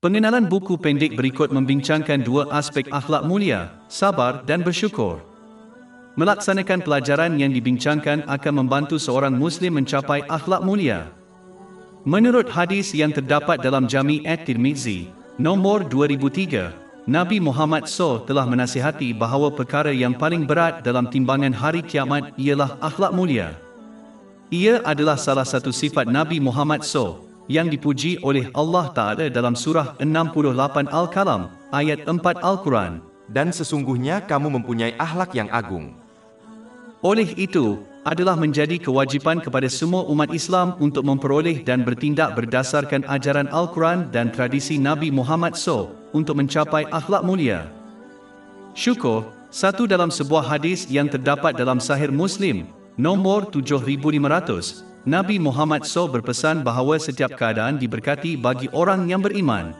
Pengenalan buku pendek berikut membincangkan dua aspek akhlak mulia, sabar dan bersyukur. Melaksanakan pelajaran yang dibincangkan akan membantu seorang Muslim mencapai akhlak mulia. Menurut hadis yang terdapat dalam Jami' at-Tirmizi, nombor 2003, Nabi Muhammad SAW telah menasihati bahawa perkara yang paling berat dalam timbangan hari kiamat ialah akhlak mulia. Ia adalah salah satu sifat Nabi Muhammad SAW yang dipuji oleh Allah Ta'ala dalam surah 68 Al-Qalam, ayat 4 Al-Quran. Dan sesungguhnya kamu mempunyai akhlak yang agung. Oleh itu, adalah menjadi kewajipan kepada semua umat Islam untuk memperoleh dan bertindak berdasarkan ajaran Al-Quran dan tradisi Nabi Muhammad SAW untuk mencapai akhlak mulia. Syukur, satu dalam sebuah hadis yang terdapat dalam Sahih Muslim, nombor 7500, Nabi Muhammad SAW berpesan bahawa setiap keadaan diberkati bagi orang yang beriman.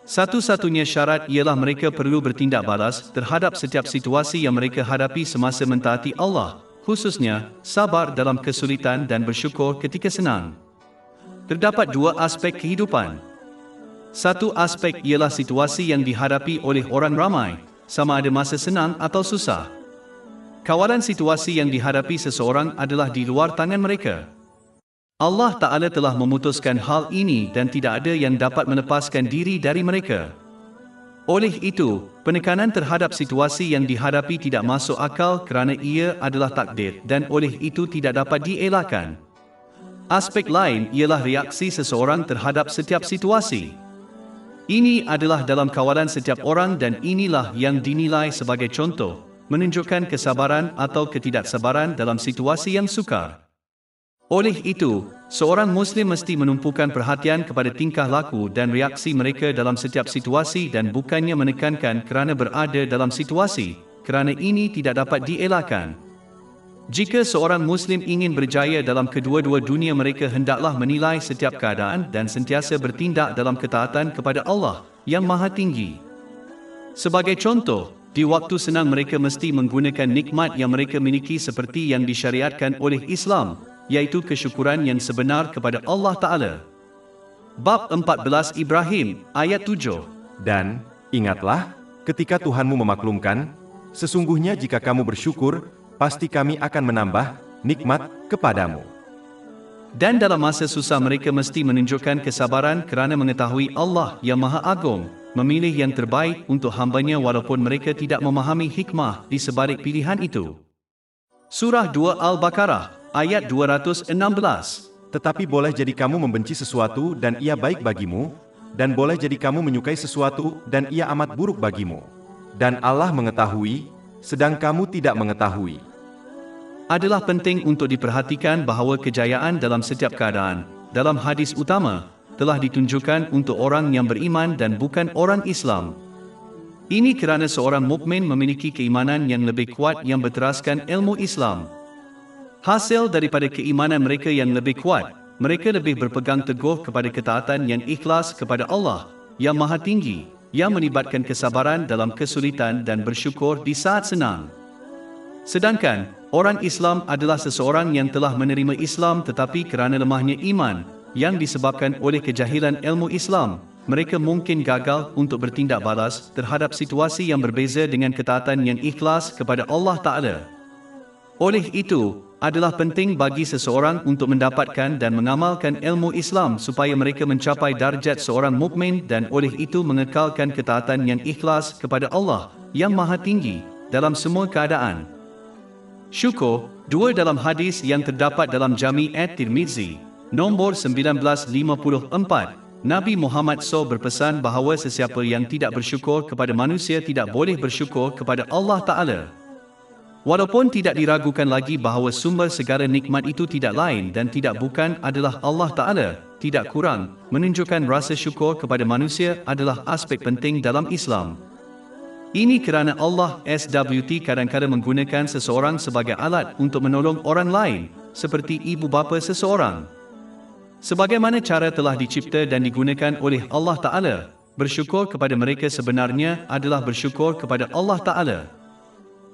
Satu-satunya syarat ialah mereka perlu bertindak balas terhadap setiap situasi yang mereka hadapi semasa mentaati Allah, khususnya sabar dalam kesulitan dan bersyukur ketika senang. Terdapat dua aspek kehidupan. Satu aspek ialah situasi yang dihadapi oleh orang ramai, sama ada masa senang atau susah. Kawalan situasi yang dihadapi seseorang adalah di luar tangan mereka. Allah Ta'ala telah memutuskan hal ini dan tidak ada yang dapat melepaskan diri dari mereka. Oleh itu, penekanan terhadap situasi yang dihadapi tidak masuk akal kerana ia adalah takdir dan oleh itu tidak dapat dielakkan. Aspek lain ialah reaksi seseorang terhadap setiap situasi. Ini adalah dalam kawalan setiap orang dan inilah yang dinilai sebagai contoh, menunjukkan kesabaran atau ketidaksabaran dalam situasi yang sukar. Oleh itu, seorang Muslim mesti menumpukan perhatian kepada tingkah laku dan reaksi mereka dalam setiap situasi dan bukannya menekankan kerana berada dalam situasi, kerana ini tidak dapat dielakkan. Jika seorang Muslim ingin berjaya dalam kedua-dua dunia, mereka hendaklah menilai setiap keadaan dan sentiasa bertindak dalam ketaatan kepada Allah yang Maha Tinggi. Sebagai contoh, di waktu senang mereka mesti menggunakan nikmat yang mereka miliki seperti yang disyariatkan oleh Islam, yaitu kesyukuran yang sebenar kepada Allah Ta'ala. Bab 14 Ibrahim, ayat 7. Dan, ingatlah, ketika Tuhanmu memaklumkan, sesungguhnya jika kamu bersyukur, pasti kami akan menambah nikmat kepadamu. Dan dalam masa susah mereka mesti menunjukkan kesabaran kerana mengetahui Allah yang Maha Agung memilih yang terbaik untuk hambanya walaupun mereka tidak memahami hikmah di sebalik pilihan itu. Surah 2 Al-Baqarah, ayat 216. Tetapi boleh jadi kamu membenci sesuatu dan ia baik bagimu, dan boleh jadi kamu menyukai sesuatu dan ia amat buruk bagimu. Dan Allah mengetahui, sedang kamu tidak mengetahui. Adalah penting untuk diperhatikan bahawa kejayaan dalam setiap keadaan, dalam hadis utama, telah ditunjukkan untuk orang yang beriman dan bukan orang Islam. Ini kerana seorang mukmin memiliki keimanan yang lebih kuat yang berteraskan ilmu Islam. Hasil daripada keimanan mereka yang lebih kuat, mereka lebih berpegang teguh kepada ketaatan yang ikhlas kepada Allah yang Maha Tinggi, yang melibatkan kesabaran dalam kesulitan dan bersyukur di saat senang. Sedangkan, orang Islam adalah seseorang yang telah menerima Islam tetapi kerana lemahnya iman, yang disebabkan oleh kejahilan ilmu Islam, mereka mungkin gagal untuk bertindak balas terhadap situasi yang berbeza dengan ketaatan yang ikhlas kepada Allah Ta'ala. Oleh itu, adalah penting bagi seseorang untuk mendapatkan dan mengamalkan ilmu Islam supaya mereka mencapai darjat seorang mukmin dan oleh itu mengekalkan ketaatan yang ikhlas kepada Allah yang Maha Tinggi dalam semua keadaan. Syukur, dua dalam hadis yang terdapat dalam Jami' at-Tirmizi, nombor 1954, Nabi Muhammad SAW berpesan bahawa sesiapa yang tidak bersyukur kepada manusia tidak boleh bersyukur kepada Allah Ta'ala. Walaupun tidak diragukan lagi bahawa sumber segala nikmat itu tidak lain dan tidak bukan adalah Allah Ta'ala, tidak kurang, menunjukkan rasa syukur kepada manusia adalah aspek penting dalam Islam. Ini kerana Allah SWT kadang-kadang menggunakan seseorang sebagai alat untuk menolong orang lain, seperti ibu bapa seseorang. Sebagaimana cara telah dicipta dan digunakan oleh Allah Ta'ala, bersyukur kepada mereka sebenarnya adalah bersyukur kepada Allah Ta'ala.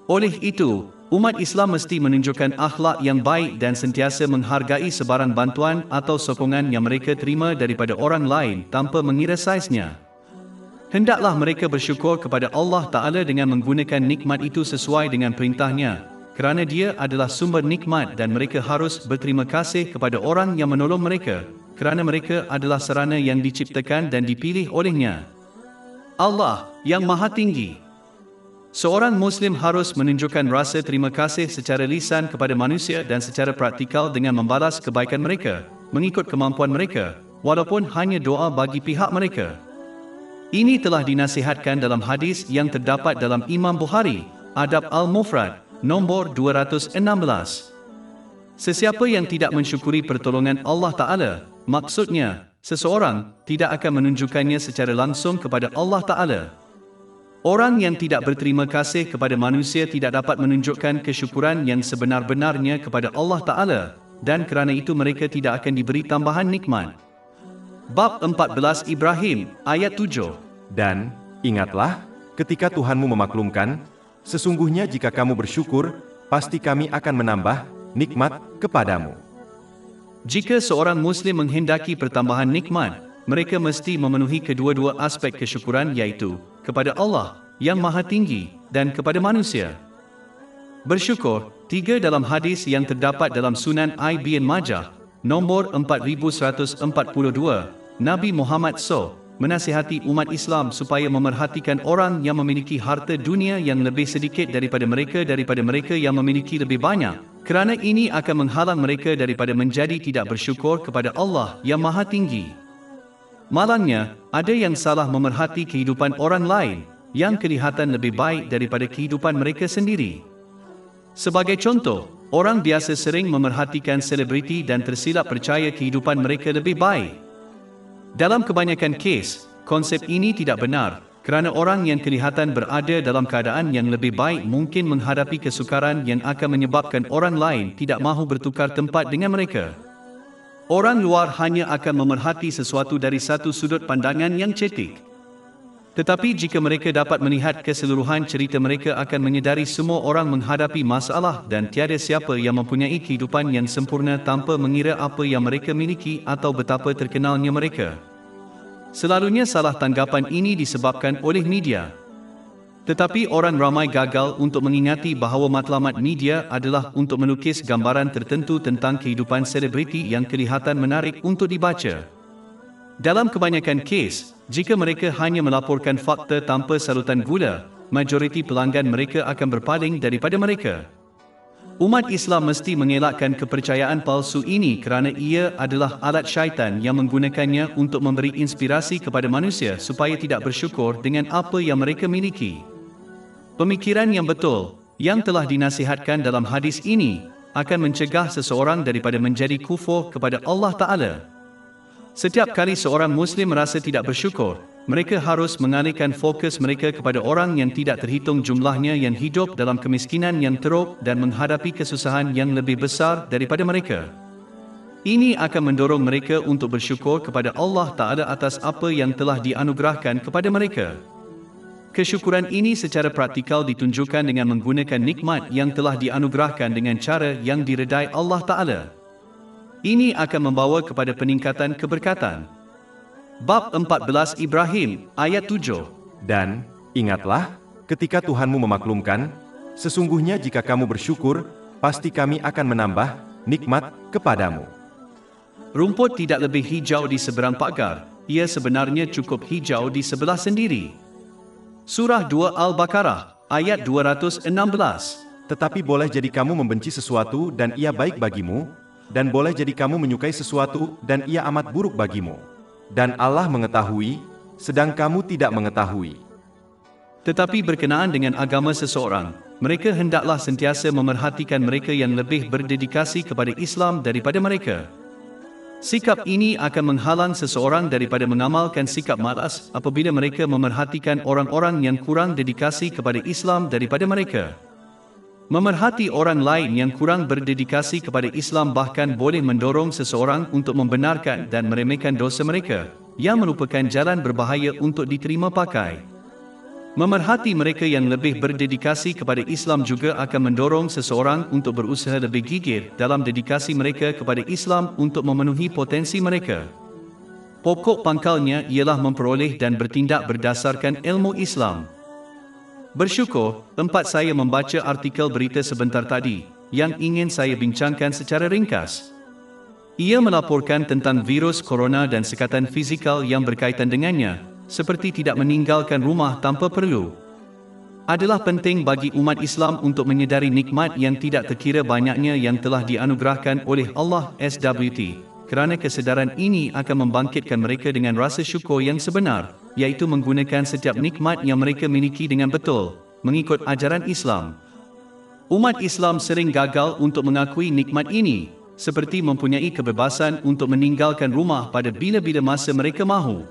Oleh itu, Umat Islam mesti menunjukkan akhlak yang baik dan sentiasa menghargai sebarang bantuan atau sokongan yang mereka terima daripada orang lain tanpa mengira saiznya. Hendaklah mereka bersyukur kepada Allah Ta'ala dengan menggunakan nikmat itu sesuai dengan perintahnya, kerana Dia adalah sumber nikmat dan mereka harus berterima kasih kepada orang yang menolong mereka, kerana mereka adalah sarana yang diciptakan dan dipilih olehnya. Allah yang Maha Tinggi. Seorang Muslim harus menunjukkan rasa terima kasih secara lisan kepada manusia dan secara praktikal dengan membalas kebaikan mereka, mengikut kemampuan mereka, walaupun hanya doa bagi pihak mereka. Ini telah dinasihatkan dalam hadis yang terdapat dalam Imam Bukhari, Adab Al-Mufrad, nombor 216. Sesiapa yang tidak mensyukuri pertolongan Allah Ta'ala, maksudnya, seseorang tidak akan menunjukkannya secara langsung kepada Allah Ta'ala. Orang yang tidak berterima kasih kepada manusia tidak dapat menunjukkan kesyukuran yang sebenar-benarnya kepada Allah Ta'ala, dan kerana itu mereka tidak akan diberi tambahan nikmat. Bab 14 Ibrahim, ayat 7. Dan, ingatlah, ketika Tuhanmu memaklumkan, sesungguhnya jika kamu bersyukur, pasti kami akan menambah nikmat kepadamu. Jika seorang Muslim menghendaki pertambahan nikmat, mereka mesti memenuhi kedua-dua aspek kesyukuran, iaitu kepada Allah yang Maha Tinggi dan kepada manusia. Bersyukur, 3 dalam hadis yang terdapat dalam Sunan Ibn Majah, nombor 4142, Nabi Muhammad SAW menasihati umat Islam supaya memerhatikan orang yang memiliki harta dunia yang lebih sedikit daripada mereka yang memiliki lebih banyak, kerana ini akan menghalang mereka daripada menjadi tidak bersyukur kepada Allah yang Maha Tinggi. Malangnya, ada yang salah memerhati kehidupan orang lain yang kelihatan lebih baik daripada kehidupan mereka sendiri. Sebagai contoh, orang biasa sering memerhatikan selebriti dan tersilap percaya kehidupan mereka lebih baik. Dalam kebanyakan kes, konsep ini tidak benar, kerana orang yang kelihatan berada dalam keadaan yang lebih baik mungkin menghadapi kesukaran yang akan menyebabkan orang lain tidak mahu bertukar tempat dengan mereka. Orang luar hanya akan memerhati sesuatu dari satu sudut pandangan yang cetek. Tetapi jika mereka dapat melihat keseluruhan cerita, mereka akan menyedari semua orang menghadapi masalah dan tiada siapa yang mempunyai kehidupan yang sempurna tanpa mengira apa yang mereka miliki atau betapa terkenalnya mereka. Selalunya salah tanggapan ini disebabkan oleh media. Tetapi orang ramai gagal untuk mengingati bahawa matlamat media adalah untuk melukis gambaran tertentu tentang kehidupan selebriti yang kelihatan menarik untuk dibaca. Dalam kebanyakan kes, jika mereka hanya melaporkan fakta tanpa salutan gula, majoriti pelanggan mereka akan berpaling daripada mereka. Umat Islam mesti mengelakkan kepercayaan palsu ini kerana ia adalah alat syaitan yang menggunakannya untuk memberi inspirasi kepada manusia supaya tidak bersyukur dengan apa yang mereka miliki. Pemikiran yang betul, yang telah dinasihatkan dalam hadis ini, akan mencegah seseorang daripada menjadi kufur kepada Allah Ta'ala. Setiap kali seorang Muslim merasa tidak bersyukur, mereka harus mengalihkan fokus mereka kepada orang yang tidak terhitung jumlahnya yang hidup dalam kemiskinan yang teruk dan menghadapi kesusahan yang lebih besar daripada mereka. Ini akan mendorong mereka untuk bersyukur kepada Allah Ta'ala atas apa yang telah dianugerahkan kepada mereka. Kesyukuran ini secara praktikal ditunjukkan dengan menggunakan nikmat yang telah dianugerahkan dengan cara yang diredai Allah Ta'ala. Ini akan membawa kepada peningkatan keberkatan. Bab 14 Ibrahim, ayat 7. Dan, ingatlah, ketika Tuhanmu memaklumkan, sesungguhnya jika kamu bersyukur, pasti kami akan menambah nikmat kepadamu. Rumput tidak lebih hijau di seberang pagar, ia sebenarnya cukup hijau di sebelah sendiri. Surah 2 Al-Baqarah, ayat 216. Tetapi boleh jadi kamu membenci sesuatu dan ia baik bagimu, dan boleh jadi kamu menyukai sesuatu dan ia amat buruk bagimu. Dan Allah mengetahui, sedang kamu tidak mengetahui. Tetapi berkenaan dengan agama seseorang, mereka hendaklah sentiasa memerhatikan mereka yang lebih berdedikasi kepada Islam daripada mereka. Sikap ini akan menghalang seseorang daripada mengamalkan sikap malas apabila mereka memerhatikan orang-orang yang kurang dedikasi kepada Islam daripada mereka. Memerhati orang lain yang kurang berdedikasi kepada Islam bahkan boleh mendorong seseorang untuk membenarkan dan meremehkan dosa mereka, yang merupakan jalan berbahaya untuk diterima pakai. Memerhati mereka yang lebih berdedikasi kepada Islam juga akan mendorong seseorang untuk berusaha lebih gigih dalam dedikasi mereka kepada Islam untuk memenuhi potensi mereka. Pokok pangkalnya ialah memperoleh dan bertindak berdasarkan ilmu Islam. Bersyukur, saya membaca artikel berita sebentar tadi, yang ingin saya bincangkan secara ringkas. Ia melaporkan tentang virus corona dan sekatan fizikal yang berkaitan dengannya, seperti tidak meninggalkan rumah tanpa perlu. Adalah penting bagi umat Islam untuk menyedari nikmat yang tidak terkira banyaknya yang telah dianugerahkan oleh Allah SWT, kerana kesedaran ini akan membangkitkan mereka dengan rasa syukur yang sebenar, iaitu menggunakan setiap nikmat yang mereka miliki dengan betul, mengikut ajaran Islam. Umat Islam sering gagal untuk mengakui nikmat ini, seperti mempunyai kebebasan untuk meninggalkan rumah pada bila-bila masa mereka mahu.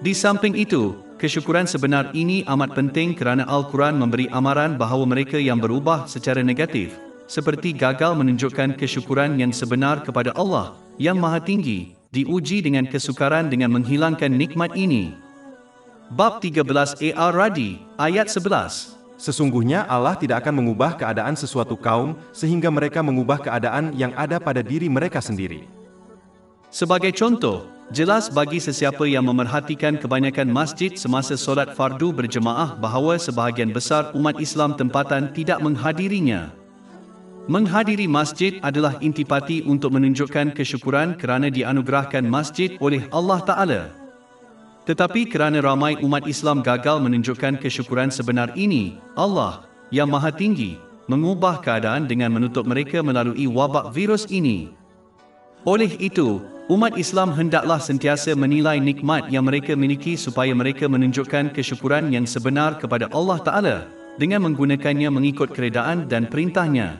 Di samping itu, kesyukuran sebenar ini amat penting kerana Al-Quran memberi amaran bahawa mereka yang berubah secara negatif, seperti gagal menunjukkan kesyukuran yang sebenar kepada Allah, yang Maha Tinggi, diuji dengan kesukaran dengan menghilangkan nikmat ini. Bab 13 Ar-Ra'd, ayat 11. Sesungguhnya Allah tidak akan mengubah keadaan sesuatu kaum, sehingga mereka mengubah keadaan yang ada pada diri mereka sendiri. Sebagai contoh, jelas bagi sesiapa yang memerhatikan kebanyakan masjid semasa solat fardu berjemaah bahawa sebahagian besar umat Islam tempatan tidak menghadirinya. Menghadiri masjid adalah intipati untuk menunjukkan kesyukuran kerana dianugerahkan masjid oleh Allah Ta'ala. Tetapi kerana ramai umat Islam gagal menunjukkan kesyukuran sebenar ini, Allah, yang Maha Tinggi, mengubah keadaan dengan menutup mereka melalui wabak virus ini. Oleh itu, umat Islam hendaklah sentiasa menilai nikmat yang mereka miliki supaya mereka menunjukkan kesyukuran yang sebenar kepada Allah Ta'ala dengan menggunakannya mengikut keredaan dan perintahnya.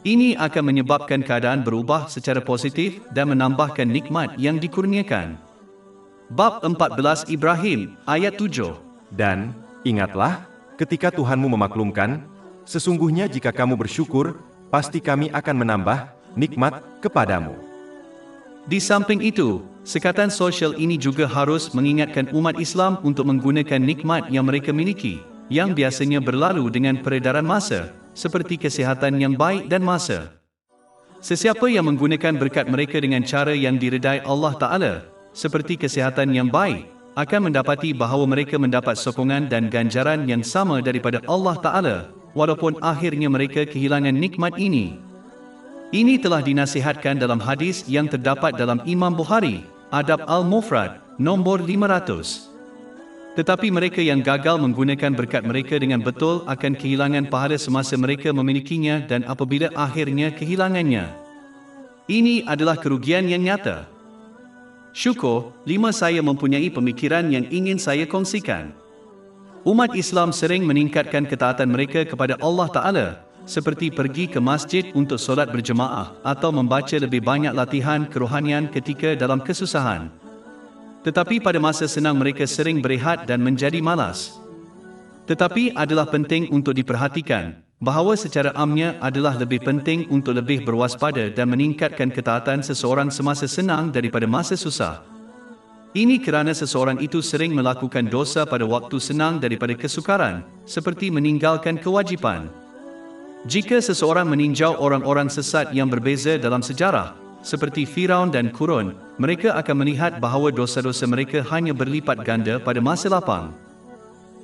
Ini akan menyebabkan keadaan berubah secara positif dan menambahkan nikmat yang dikurniakan. Bab 14 Ibrahim, ayat 7. Dan, ingatlah, ketika Tuhanmu memaklumkan, sesungguhnya jika kamu bersyukur, pasti kami akan menambah nikmat kepadamu. Di samping itu, sekatan sosial ini juga harus mengingatkan umat Islam untuk menggunakan nikmat yang mereka miliki, yang biasanya berlalu dengan peredaran masa, seperti kesihatan yang baik dan masa. Sesiapa yang menggunakan berkat mereka dengan cara yang diredai Allah Ta'ala, seperti kesihatan yang baik, akan mendapati bahawa mereka mendapat sokongan dan ganjaran yang sama daripada Allah Ta'ala, walaupun akhirnya mereka kehilangan nikmat ini. Ini telah dinasihatkan dalam hadis yang terdapat dalam Imam Bukhari, Adab Al-Mufrad, nombor 500. Tetapi mereka yang gagal menggunakan berkat mereka dengan betul akan kehilangan pahala semasa mereka memilikinya dan apabila akhirnya kehilangannya. Ini adalah kerugian yang nyata. Syukur, 5 saya mempunyai pemikiran yang ingin saya kongsikan. Umat Islam sering meningkatkan ketaatan mereka kepada Allah Ta'ala, seperti pergi ke masjid untuk solat berjemaah atau membaca lebih banyak latihan kerohanian ketika dalam kesusahan. Tetapi pada masa senang mereka sering berehat dan menjadi malas. Tetapi adalah penting untuk diperhatikan bahawa secara amnya adalah lebih penting untuk lebih berwaspada dan meningkatkan ketaatan seseorang semasa senang daripada masa susah. Ini kerana seseorang itu sering melakukan dosa pada waktu senang daripada kesukaran, seperti meninggalkan kewajipan. Jika seseorang meninjau orang-orang sesat yang berbeza dalam sejarah, seperti Firaun dan Qurun, mereka akan melihat bahawa dosa-dosa mereka hanya berlipat ganda pada masa lapang.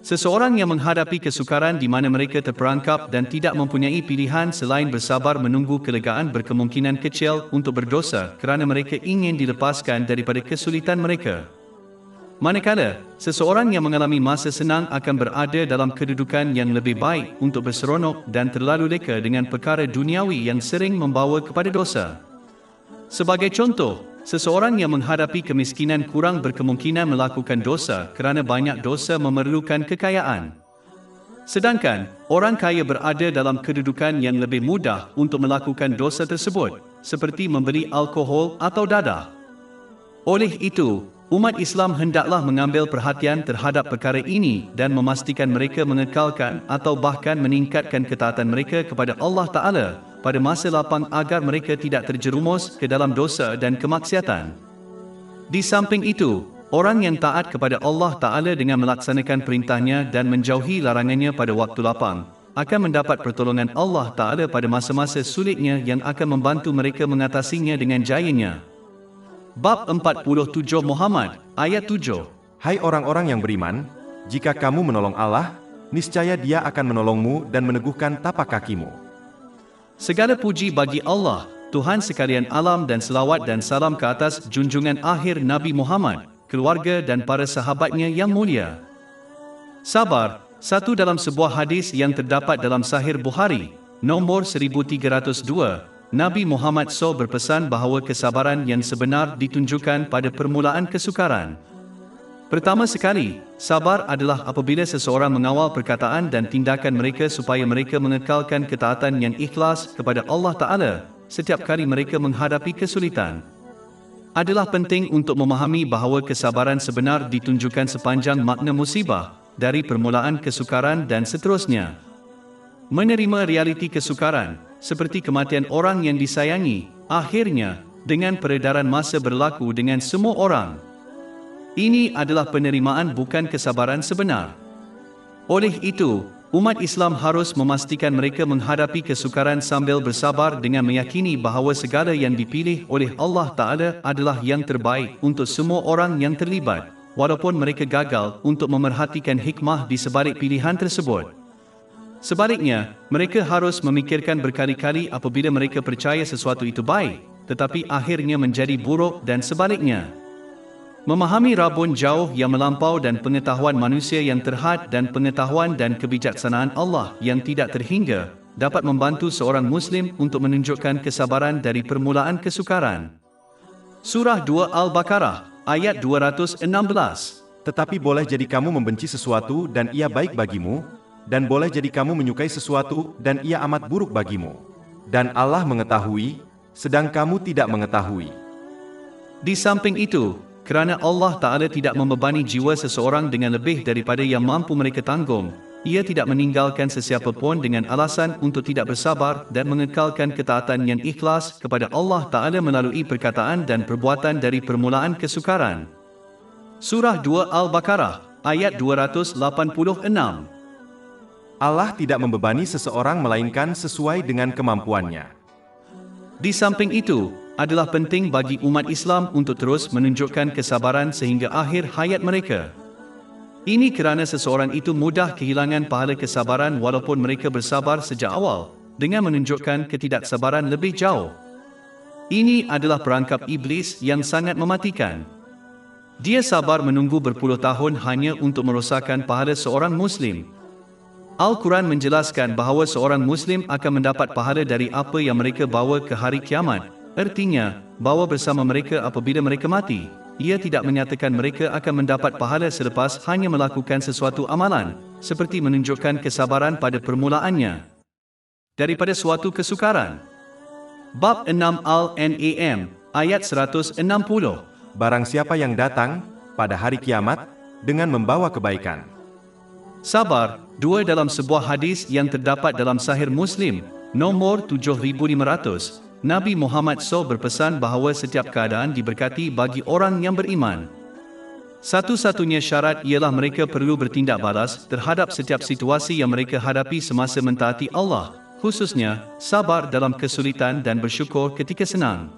Seseorang yang menghadapi kesukaran di mana mereka terperangkap dan tidak mempunyai pilihan selain bersabar menunggu kelegaan berkemungkinan kecil untuk berdosa kerana mereka ingin dilepaskan daripada kesulitan mereka. Manakala, seseorang yang mengalami masa senang akan berada dalam kedudukan yang lebih baik untuk berseronok dan terlalu leka dengan perkara duniawi yang sering membawa kepada dosa. Sebagai contoh, seseorang yang menghadapi kemiskinan kurang berkemungkinan melakukan dosa kerana banyak dosa memerlukan kekayaan. Sedangkan, orang kaya berada dalam kedudukan yang lebih mudah untuk melakukan dosa tersebut, seperti membeli alkohol atau dadah. Oleh itu, umat Islam hendaklah mengambil perhatian terhadap perkara ini dan memastikan mereka mengekalkan atau bahkan meningkatkan ketaatan mereka kepada Allah Ta'ala pada masa lapang agar mereka tidak terjerumus ke dalam dosa dan kemaksiatan. Di samping itu, Orang yang taat kepada Allah Ta'ala dengan melaksanakan perintahnya dan menjauhi larangannya pada waktu lapang, akan mendapat pertolongan Allah Ta'ala pada masa-masa sulitnya yang akan membantu mereka mengatasinya dengan jayanya. Bab 47 Muhammad, ayat 7. Hai orang-orang yang beriman, jika kamu menolong Allah, niscaya Dia akan menolongmu dan meneguhkan tapak kakimu. Segala puji bagi Allah, Tuhan sekalian alam, dan selawat dan salam ke atas junjungan akhir Nabi Muhammad, keluarga dan para sahabatnya yang mulia. Sabar, satu dalam sebuah hadis yang terdapat dalam Sahih Bukhari, nombor 1302, Nabi Muhammad SAW berpesan bahawa kesabaran yang sebenar ditunjukkan pada permulaan kesukaran. Pertama sekali, sabar adalah apabila seseorang mengawal perkataan dan tindakan mereka supaya mereka mengekalkan ketaatan yang ikhlas kepada Allah Ta'ala setiap kali mereka menghadapi kesulitan. Adalah penting untuk memahami bahawa kesabaran sebenar ditunjukkan sepanjang makna musibah, dari permulaan kesukaran dan seterusnya. Menerima realiti kesukaran, seperti kematian orang yang disayangi, akhirnya, dengan peredaran masa berlaku dengan semua orang. Ini adalah penerimaan bukan kesabaran sebenar. Oleh itu, umat Islam harus memastikan mereka menghadapi kesukaran sambil bersabar dengan meyakini bahawa segala yang dipilih oleh Allah Ta'ala adalah yang terbaik untuk semua orang yang terlibat, walaupun mereka gagal untuk memerhatikan hikmah di sebalik pilihan tersebut. Sebaliknya, mereka harus memikirkan berkali-kali apabila mereka percaya sesuatu itu baik, tetapi akhirnya menjadi buruk dan sebaliknya. Memahami rabun jauh yang melampau dan pengetahuan manusia yang terhad dan pengetahuan dan kebijaksanaan Allah yang tidak terhingga, dapat membantu seorang Muslim untuk menunjukkan kesabaran dari permulaan kesukaran. Surah 2 Al-Baqarah, ayat 216. Tetapi boleh jadi kamu membenci sesuatu dan ia baik bagimu, dan boleh jadi kamu menyukai sesuatu dan ia amat buruk bagimu. Dan Allah mengetahui, sedang kamu tidak mengetahui. Di samping itu, kerana Allah Ta'ala tidak membebani jiwa seseorang dengan lebih daripada yang mampu mereka tanggung, Ia tidak meninggalkan sesiapa pun dengan alasan untuk tidak bersabar dan mengekalkan ketaatan yang ikhlas kepada Allah Ta'ala melalui perkataan dan perbuatan dari permulaan kesukaran. Surah 2 Al-Baqarah, ayat 286. Allah tidak membebani seseorang melainkan sesuai dengan kemampuannya. Di samping itu, adalah penting bagi umat Islam untuk terus menunjukkan kesabaran sehingga akhir hayat mereka. Ini kerana seseorang itu mudah kehilangan pahala kesabaran walaupun mereka bersabar sejak awal, dengan menunjukkan ketidaksabaran lebih jauh. Ini adalah perangkap iblis yang sangat mematikan. Dia sabar menunggu berpuluh tahun hanya untuk merosakkan pahala seorang Muslim. Al-Quran menjelaskan bahawa seorang Muslim akan mendapat pahala dari apa yang mereka bawa ke hari kiamat. Artinya, bawa bersama mereka apabila mereka mati. Ia tidak menyatakan mereka akan mendapat pahala selepas hanya melakukan sesuatu amalan, seperti menunjukkan kesabaran pada permulaannya daripada suatu kesukaran. Bab 6 Al-An'am, ayat 160. Barang siapa yang datang pada hari kiamat dengan membawa kebaikan. Sabar, dua dalam sebuah hadis yang terdapat dalam Sahih Muslim, nomor 7500. Nabi Muhammad SAW berpesan bahawa setiap keadaan diberkati bagi orang yang beriman. Satu-satunya syarat ialah mereka perlu bertindak balas terhadap setiap situasi yang mereka hadapi semasa mentaati Allah, khususnya sabar dalam kesulitan dan bersyukur ketika senang.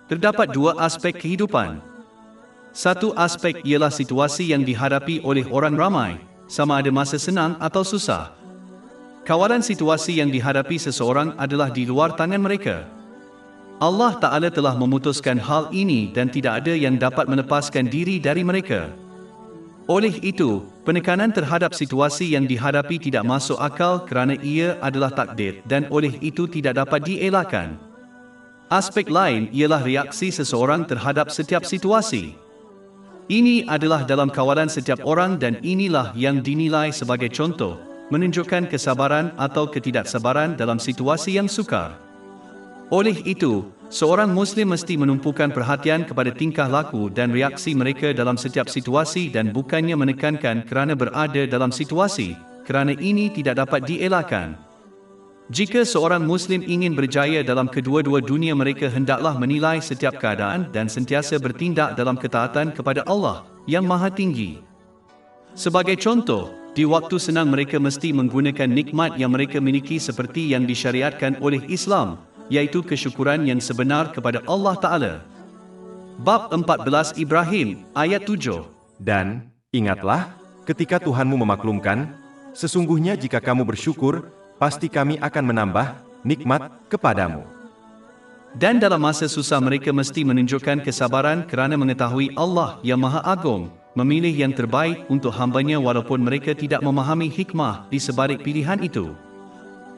Terdapat dua aspek kehidupan. Satu aspek ialah situasi yang dihadapi oleh orang ramai, sama ada masa senang atau susah. Kawalan situasi yang dihadapi seseorang adalah di luar tangan mereka. Allah Ta'ala telah memutuskan hal ini dan tidak ada yang dapat melepaskan diri dari mereka. Oleh itu, penekanan terhadap situasi yang dihadapi tidak masuk akal kerana ia adalah takdir dan oleh itu tidak dapat dielakkan. Aspek lain ialah reaksi seseorang terhadap setiap situasi. Ini adalah dalam kawalan setiap orang dan inilah yang dinilai sebagai contoh, menunjukkan kesabaran atau ketidaksabaran dalam situasi yang sukar. Oleh itu, seorang Muslim mesti menumpukan perhatian kepada tingkah laku dan reaksi mereka dalam setiap situasi dan bukannya menekankan kerana berada dalam situasi, kerana ini tidak dapat dielakkan. Jika seorang Muslim ingin berjaya dalam kedua-dua dunia, mereka hendaklah menilai setiap keadaan dan sentiasa bertindak dalam ketaatan kepada Allah yang Maha Tinggi. Sebagai contoh, di waktu senang mereka mesti menggunakan nikmat yang mereka miliki seperti yang disyariatkan oleh Islam, iaitu kesyukuran yang sebenar kepada Allah Ta'ala. Bab 14 Ibrahim, ayat 7. Dan, ingatlah, ketika Tuhanmu memaklumkan, sesungguhnya jika kamu bersyukur, pasti kami akan menambah nikmat kepadamu. Dan dalam masa susah mereka mesti menunjukkan kesabaran kerana mengetahui Allah yang Maha Agung memilih yang terbaik untuk hambanya walaupun mereka tidak memahami hikmah di sebalik pilihan itu.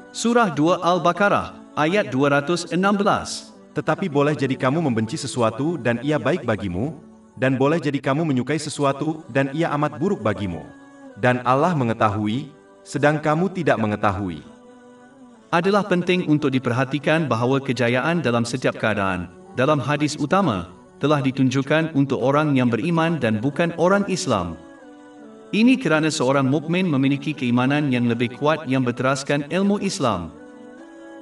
Surah 2 Al-Baqarah, ayat 216. Tetapi boleh jadi kamu membenci sesuatu dan ia baik bagimu, dan boleh jadi kamu menyukai sesuatu dan ia amat buruk bagimu. Dan Allah mengetahui, sedang kamu tidak mengetahui. Adalah penting untuk diperhatikan bahawa kejayaan dalam setiap keadaan, dalam hadis utama, telah ditunjukkan untuk orang yang beriman dan bukan orang Islam. Ini kerana seorang mukmin memiliki keimanan yang lebih kuat yang berteraskan ilmu Islam.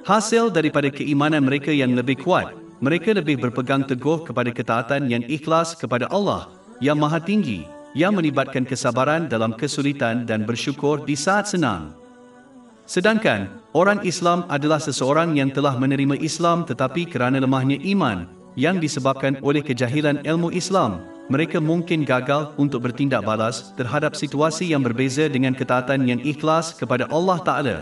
Hasil daripada keimanan mereka yang lebih kuat, mereka lebih berpegang teguh kepada ketaatan yang ikhlas kepada Allah yang Maha Tinggi, yang melibatkan kesabaran dalam kesulitan dan bersyukur di saat senang. Sedangkan, orang Islam adalah seseorang yang telah menerima Islam tetapi kerana lemahnya iman, yang disebabkan oleh kejahilan ilmu Islam, mereka mungkin gagal untuk bertindak balas terhadap situasi yang berbeza dengan ketaatan yang ikhlas kepada Allah Ta'ala.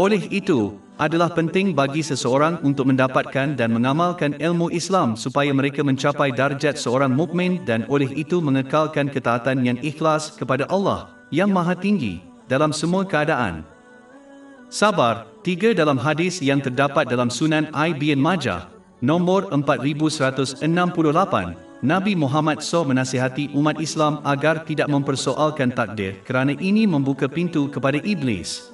Oleh itu, adalah penting bagi seseorang untuk mendapatkan dan mengamalkan ilmu Islam supaya mereka mencapai darjat seorang mukmin dan oleh itu mengekalkan ketaatan yang ikhlas kepada Allah yang Maha Tinggi dalam semua keadaan. Sabar, 3 dalam hadis yang terdapat dalam Sunan Ibn Majah, nombor 4168, Nabi Muhammad SAW menasihati umat Islam agar tidak mempersoalkan takdir kerana ini membuka pintu kepada iblis.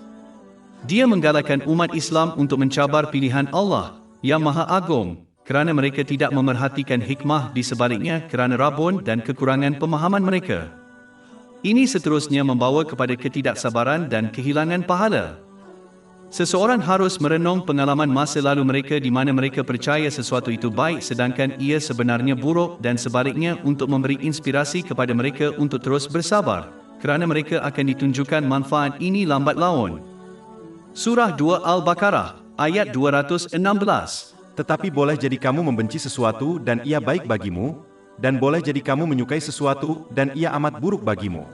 Dia menggalakkan umat Islam untuk mencabar pilihan Allah yang Maha Agung kerana mereka tidak memerhatikan hikmah di sebaliknya kerana rabun dan kekurangan pemahaman mereka. Ini seterusnya membawa kepada ketidaksabaran dan kehilangan pahala. Seseorang harus merenung pengalaman masa lalu mereka di mana mereka percaya sesuatu itu baik sedangkan ia sebenarnya buruk dan sebaliknya untuk memberi inspirasi kepada mereka untuk terus bersabar kerana mereka akan ditunjukkan manfaat ini lambat laun. Surah 2 Al-Baqarah, ayat 216. Tetapi boleh jadi kamu membenci sesuatu dan ia baik bagimu, dan boleh jadi kamu menyukai sesuatu dan ia amat buruk bagimu.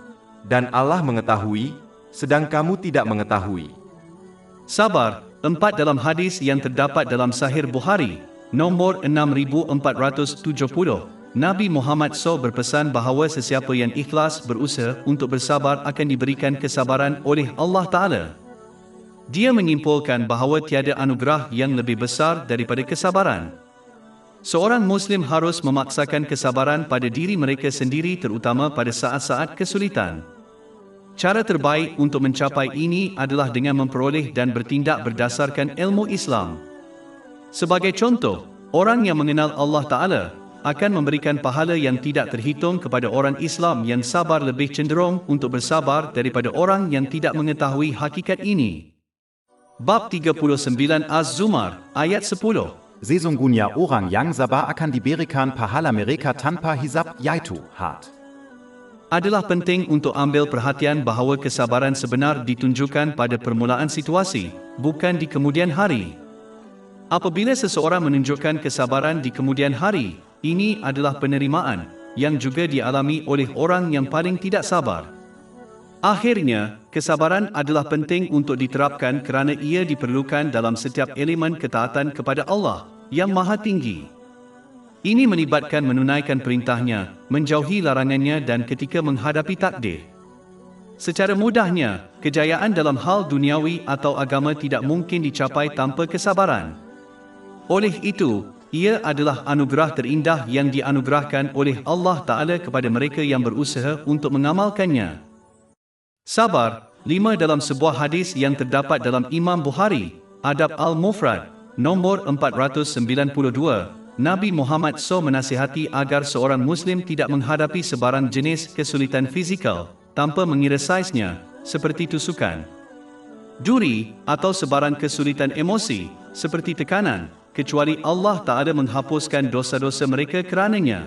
Dan Allah mengetahui, sedang kamu tidak mengetahui. Sabar, 4 dalam hadis yang terdapat dalam Sahih Bukhari, nombor 6470, Nabi Muhammad SAW berpesan bahawa sesiapa yang ikhlas berusaha untuk bersabar akan diberikan kesabaran oleh Allah Ta'ala. Dia menyimpulkan bahawa tiada anugerah yang lebih besar daripada kesabaran. Seorang Muslim harus memaksakan kesabaran pada diri mereka sendiri terutama pada saat-saat kesulitan. Cara terbaik untuk mencapai ini adalah dengan memperoleh dan bertindak berdasarkan ilmu Islam. Sebagai contoh, orang yang mengenal Allah Ta'ala akan memberikan pahala yang tidak terhitung kepada orang Islam yang sabar lebih cenderung untuk bersabar daripada orang yang tidak mengetahui hakikat ini. Bab 39 Az-Zumar, ayat 10. Sesungguhnya orang yang sabar akan diberikan pahala mereka tanpa hisab yaitu had. Adalah penting untuk ambil perhatian bahawa kesabaran sebenar ditunjukkan pada permulaan situasi, bukan di kemudian hari. Apabila seseorang menunjukkan kesabaran di kemudian hari, ini adalah penerimaan yang juga dialami oleh orang yang paling tidak sabar. Akhirnya, kesabaran adalah penting untuk diterapkan kerana ia diperlukan dalam setiap elemen ketaatan kepada Allah yang Maha Tinggi. Ini melibatkan menunaikan perintahnya, menjauhi larangannya dan ketika menghadapi takdir. Secara mudahnya, kejayaan dalam hal duniawi atau agama tidak mungkin dicapai tanpa kesabaran. Oleh itu, ia adalah anugerah terindah yang dianugerahkan oleh Allah Ta'ala kepada mereka yang berusaha untuk mengamalkannya. Sabar, 5 dalam sebuah hadis yang terdapat dalam Imam Bukhari, Adab Al-Mufrad, nombor 492, Nabi Muhammad SAW menasihati agar seorang Muslim tidak menghadapi sebarang jenis kesulitan fizikal, tanpa mengira saiznya, seperti tusukan. duri, atau sebarang kesulitan emosi, seperti tekanan, kecuali Allah Ta'ala menghapuskan dosa-dosa mereka kerananya.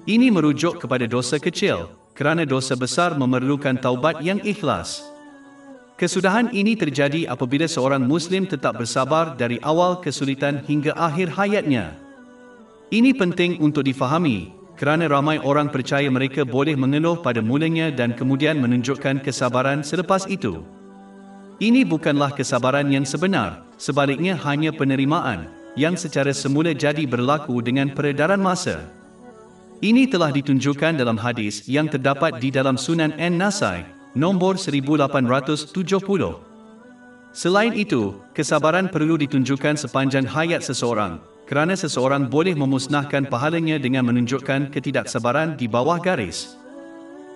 Ini merujuk kepada dosa kecil, kerana dosa besar memerlukan taubat yang ikhlas. Kesudahan ini terjadi apabila seorang Muslim tetap bersabar dari awal kesulitan hingga akhir hayatnya. Ini penting untuk difahami, kerana ramai orang percaya mereka boleh mengeluh pada mulanya dan kemudian menunjukkan kesabaran selepas itu. Ini bukanlah kesabaran yang sebenar, sebaliknya hanya penerimaan, yang secara semula jadi berlaku dengan peredaran masa. Ini telah ditunjukkan dalam hadis yang terdapat di dalam Sunan An-Nasai, nombor 1870. Selain itu, kesabaran perlu ditunjukkan sepanjang hayat seseorang, kerana seseorang boleh memusnahkan pahalanya dengan menunjukkan ketidaksabaran di bawah garis.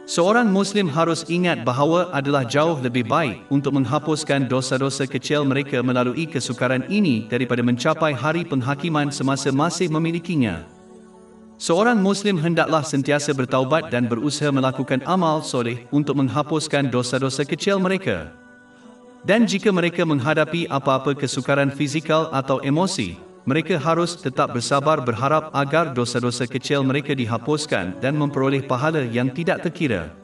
Seorang Muslim harus ingat bahawa adalah jauh lebih baik untuk menghapuskan dosa-dosa kecil mereka melalui kesukaran ini daripada mencapai hari penghakiman semasa masih memilikinya. Seorang Muslim hendaklah sentiasa bertaubat dan berusaha melakukan amal soleh untuk menghapuskan dosa-dosa kecil mereka. Dan jika mereka menghadapi apa-apa kesukaran fizikal atau emosi, mereka harus tetap bersabar berharap agar dosa-dosa kecil mereka dihapuskan dan memperoleh pahala yang tidak terkira.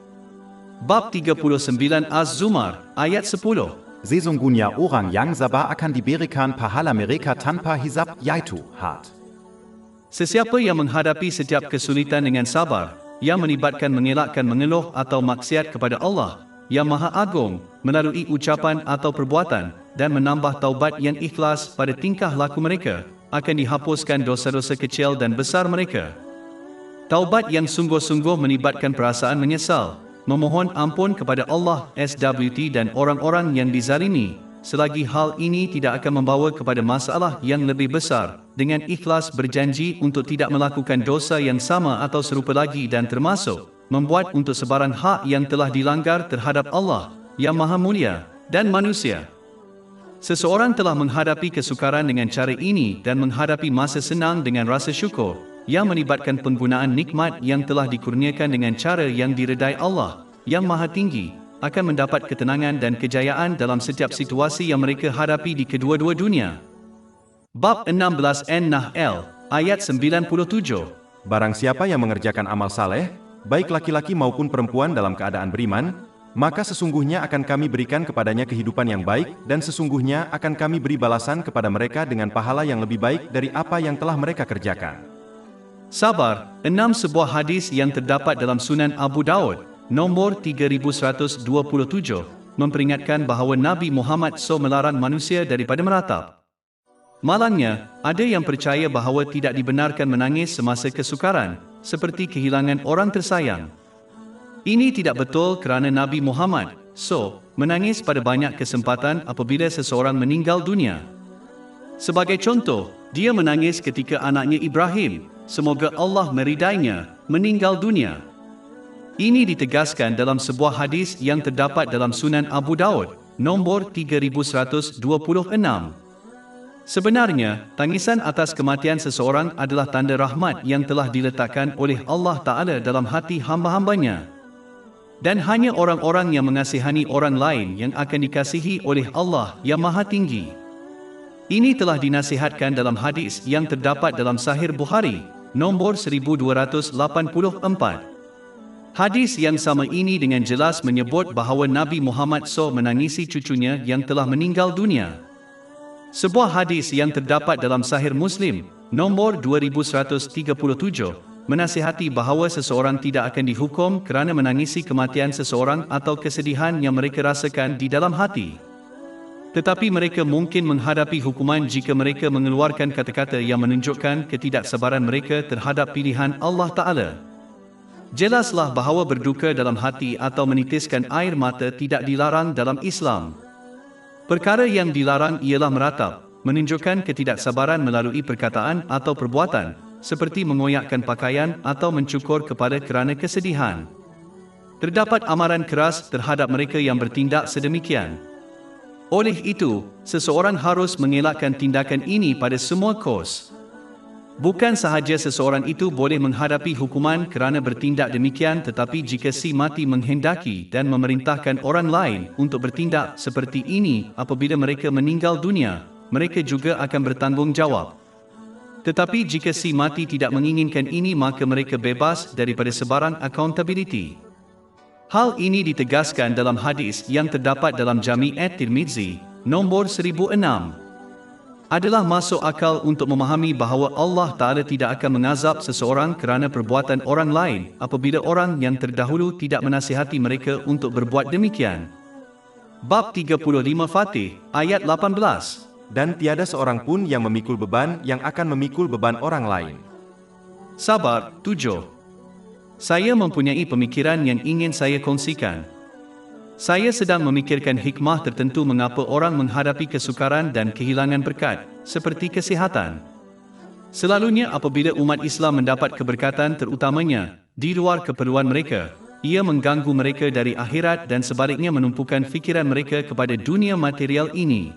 Bab 39 Az-Zumar, ayat 10. Sesungguhnya orang yang sabar akan diberikan pahala mereka tanpa hisab, yaitu had. Sesiapa yang menghadapi setiap kesulitan dengan sabar, yang melibatkan mengelakkan mengeluh atau maksiat kepada Allah, yang Maha Agung, melalui ucapan atau perbuatan, dan menambah taubat yang ikhlas pada tingkah laku mereka, akan dihapuskan dosa-dosa kecil dan besar mereka. Taubat yang sungguh-sungguh melibatkan perasaan menyesal, memohon ampun kepada Allah SWT dan orang-orang yang dizalimi, selagi hal ini tidak akan membawa kepada masalah yang lebih besar, dengan ikhlas berjanji untuk tidak melakukan dosa yang sama atau serupa lagi dan termasuk membuat untuk sebarang hak yang telah dilanggar terhadap Allah, yang Maha Mulia, dan manusia. Seseorang telah menghadapi kesukaran dengan cara ini dan menghadapi masa senang dengan rasa syukur, yang melibatkan penggunaan nikmat yang telah dikurniakan dengan cara yang diredai Allah, yang Maha Tinggi, akan mendapat ketenangan dan kejayaan dalam setiap situasi yang mereka hadapi di kedua-dua dunia. Bab 16 An-Nahl, ayat 97. Barang siapa yang mengerjakan amal saleh, baik laki-laki maupun perempuan dalam keadaan beriman, maka sesungguhnya akan kami berikan kepadanya kehidupan yang baik, dan sesungguhnya akan kami beri balasan kepada mereka dengan pahala yang lebih baik dari apa yang telah mereka kerjakan. Sabar, 6 sebuah hadis yang terdapat dalam Sunan Abu Daud, nombor 3127, memperingatkan bahawa Nabi Muhammad SAW melarang manusia daripada meratap. Malangnya, ada yang percaya bahawa tidak dibenarkan menangis semasa kesukaran, seperti kehilangan orang tersayang. Ini tidak betul kerana Nabi Muhammad SAW menangis pada banyak kesempatan apabila seseorang meninggal dunia. Sebagai contoh, dia menangis ketika anaknya Ibrahim, semoga Allah meridainya, meninggal dunia. Ini ditegaskan dalam sebuah hadis yang terdapat dalam Sunan Abu Daud, nombor 3126. Sebenarnya, tangisan atas kematian seseorang adalah tanda rahmat yang telah diletakkan oleh Allah Ta'ala dalam hati hamba-hambanya. Dan hanya orang-orang yang mengasihani orang lain yang akan dikasihi oleh Allah yang Maha Tinggi. Ini telah dinasihatkan dalam hadis yang terdapat dalam Sahih Bukhari, nombor 1284. Hadis yang sama ini dengan jelas menyebut bahawa Nabi Muhammad SAW menangisi cucunya yang telah meninggal dunia. Sebuah hadis yang terdapat dalam Sahih Muslim, nombor 2137, menasihati bahawa seseorang tidak akan dihukum kerana menangisi kematian seseorang atau kesedihan yang mereka rasakan di dalam hati. Tetapi mereka mungkin menghadapi hukuman jika mereka mengeluarkan kata-kata yang menunjukkan ketidaksabaran mereka terhadap pilihan Allah Ta'ala. Jelaslah bahawa berduka dalam hati atau menitiskan air mata tidak dilarang dalam Islam. Perkara yang dilarang ialah meratap, menunjukkan ketidaksabaran melalui perkataan atau perbuatan, seperti mengoyakkan pakaian atau mencukur kepala kerana kesedihan. Terdapat amaran keras terhadap mereka yang bertindak sedemikian. Oleh itu, seseorang harus mengelakkan tindakan ini pada semua kos. Bukan sahaja seseorang itu boleh menghadapi hukuman kerana bertindak demikian, tetapi jika si mati menghendaki dan memerintahkan orang lain untuk bertindak seperti ini apabila mereka meninggal dunia, mereka juga akan bertanggungjawab. Tetapi jika si mati tidak menginginkan ini, maka mereka bebas daripada sebarang accountability. Hal ini ditegaskan dalam hadis yang terdapat dalam Jami' at-Tirmizi, nombor 1006. Adalah masuk akal untuk memahami bahawa Allah Ta'ala tidak akan mengazab seseorang kerana perbuatan orang lain apabila orang yang terdahulu tidak menasihati mereka untuk berbuat demikian. Bab 35 Fatih, ayat 18. Dan tiada seorang pun yang memikul beban yang akan memikul beban orang lain. Sabar, 7. Saya mempunyai pemikiran yang ingin saya kongsikan. Saya sedang memikirkan hikmah tertentu mengapa orang menghadapi kesukaran dan kehilangan berkat, seperti kesihatan. Selalunya apabila umat Islam mendapat keberkatan terutamanya di luar keperluan mereka, ia mengganggu mereka dari akhirat dan sebaliknya menumpukan fikiran mereka kepada dunia material ini.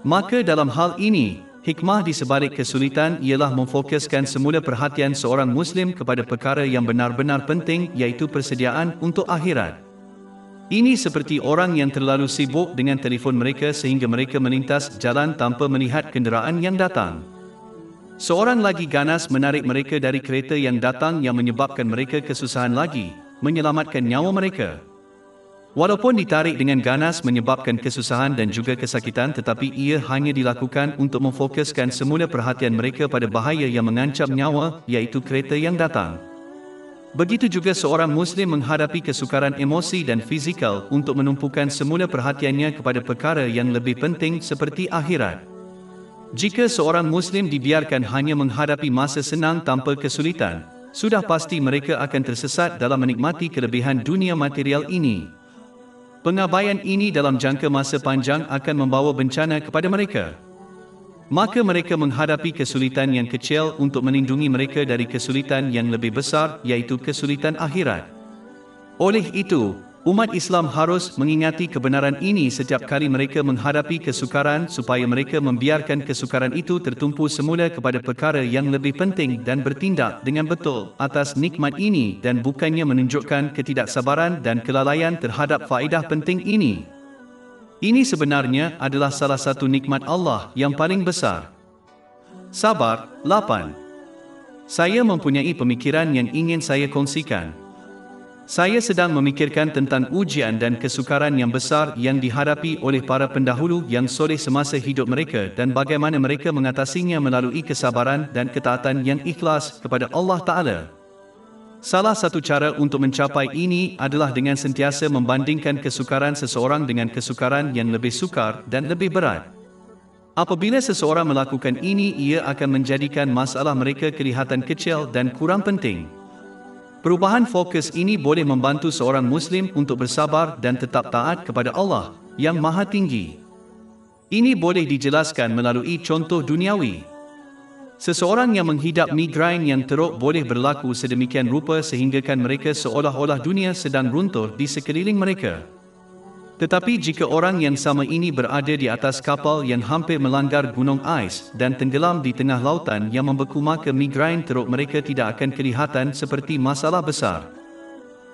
Maka dalam hal ini, hikmah di sebalik kesulitan ialah memfokuskan semula perhatian seorang Muslim kepada perkara yang benar-benar penting, iaitu persediaan untuk akhirat. Ini seperti orang yang terlalu sibuk dengan telefon mereka sehingga mereka melintas jalan tanpa melihat kenderaan yang datang. Seorang lagi ganas menarik mereka dari kereta yang datang yang menyebabkan mereka kesusahan lagi, menyelamatkan nyawa mereka. Walaupun ditarik dengan ganas menyebabkan kesusahan dan juga kesakitan, tetapi ia hanya dilakukan untuk memfokuskan semula perhatian mereka pada bahaya yang mengancam nyawa, iaitu kereta yang datang. Begitu juga seorang Muslim menghadapi kesukaran emosi dan fizikal untuk menumpukan semula perhatiannya kepada perkara yang lebih penting seperti akhirat. Jika seorang Muslim dibiarkan hanya menghadapi masa senang tanpa kesulitan, sudah pasti mereka akan tersesat dalam menikmati kelebihan dunia material ini. Pengabaian ini dalam jangka masa panjang akan membawa bencana kepada mereka. Maka mereka menghadapi kesulitan yang kecil untuk melindungi mereka dari kesulitan yang lebih besar, iaitu kesulitan akhirat. Oleh itu, umat Islam harus mengingati kebenaran ini setiap kali mereka menghadapi kesukaran supaya mereka membiarkan kesukaran itu tertumpu semula kepada perkara yang lebih penting dan bertindak dengan betul atas nikmat ini dan bukannya menunjukkan ketidaksabaran dan kelalaian terhadap faedah penting ini. Ini sebenarnya adalah salah satu nikmat Allah yang paling besar. Sabar, 8. Saya mempunyai pemikiran yang ingin saya kongsikan. Saya sedang memikirkan tentang ujian dan kesukaran yang besar yang dihadapi oleh para pendahulu yang soleh semasa hidup mereka dan bagaimana mereka mengatasinya melalui kesabaran dan ketaatan yang ikhlas kepada Allah Ta'ala. Salah satu cara untuk mencapai ini adalah dengan sentiasa membandingkan kesukaran seseorang dengan kesukaran yang lebih sukar dan lebih berat. Apabila seseorang melakukan ini, ia akan menjadikan masalah mereka kelihatan kecil dan kurang penting. Perubahan fokus ini boleh membantu seorang Muslim untuk bersabar dan tetap taat kepada Allah yang Maha Tinggi. Ini boleh dijelaskan melalui contoh duniawi. Seseorang yang menghidap migrain yang teruk boleh berlaku sedemikian rupa sehinggakan mereka seolah-olah dunia sedang runtuh di sekeliling mereka. Tetapi jika orang yang sama ini berada di atas kapal yang hampir melanggar gunung ais dan tenggelam di tengah lautan yang membeku, maka migrain teruk mereka tidak akan kelihatan seperti masalah besar.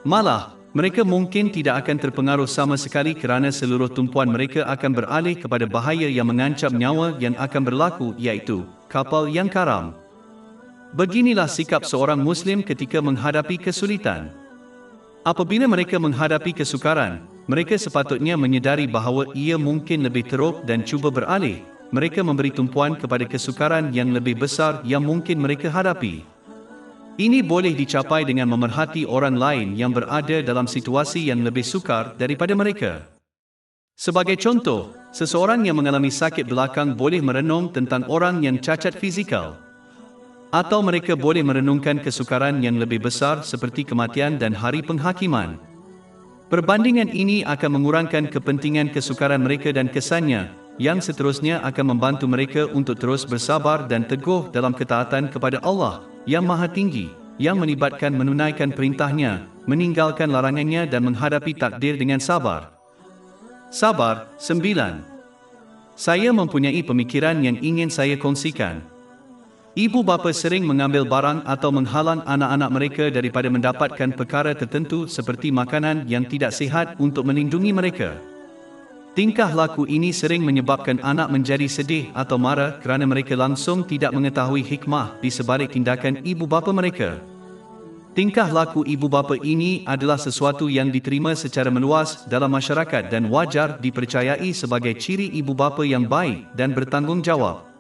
Malah, mereka mungkin tidak akan terpengaruh sama sekali kerana seluruh tumpuan mereka akan beralih kepada bahaya yang mengancam nyawa yang akan berlaku, iaitu kapal yang karam. Beginilah sikap seorang Muslim ketika menghadapi kesulitan. Apabila mereka menghadapi kesukaran, mereka sepatutnya menyedari bahawa ia mungkin lebih teruk dan cuba beralih. Mereka memberi tumpuan kepada kesukaran yang lebih besar yang mungkin mereka hadapi. Ini boleh dicapai dengan memerhati orang lain yang berada dalam situasi yang lebih sukar daripada mereka. Sebagai contoh, seseorang yang mengalami sakit belakang boleh merenung tentang orang yang cacat fizikal. Atau mereka boleh merenungkan kesukaran yang lebih besar seperti kematian dan hari penghakiman. Perbandingan ini akan mengurangkan kepentingan kesukaran mereka dan kesannya, yang seterusnya akan membantu mereka untuk terus bersabar dan teguh dalam ketaatan kepada Allah yang Maha Tinggi, yang melibatkan menunaikan perintahnya, meninggalkan larangannya dan menghadapi takdir dengan sabar. Sabar, 9. Saya mempunyai pemikiran yang ingin saya kongsikan. Ibu bapa sering mengambil barang atau menghalang anak-anak mereka daripada mendapatkan perkara tertentu seperti makanan yang tidak sihat untuk melindungi mereka. Tingkah laku ini sering menyebabkan anak menjadi sedih atau marah kerana mereka langsung tidak mengetahui hikmah di sebalik tindakan ibu bapa mereka. Tingkah laku ibu bapa ini adalah sesuatu yang diterima secara meluas dalam masyarakat dan wajar dipercayai sebagai ciri ibu bapa yang baik dan bertanggungjawab.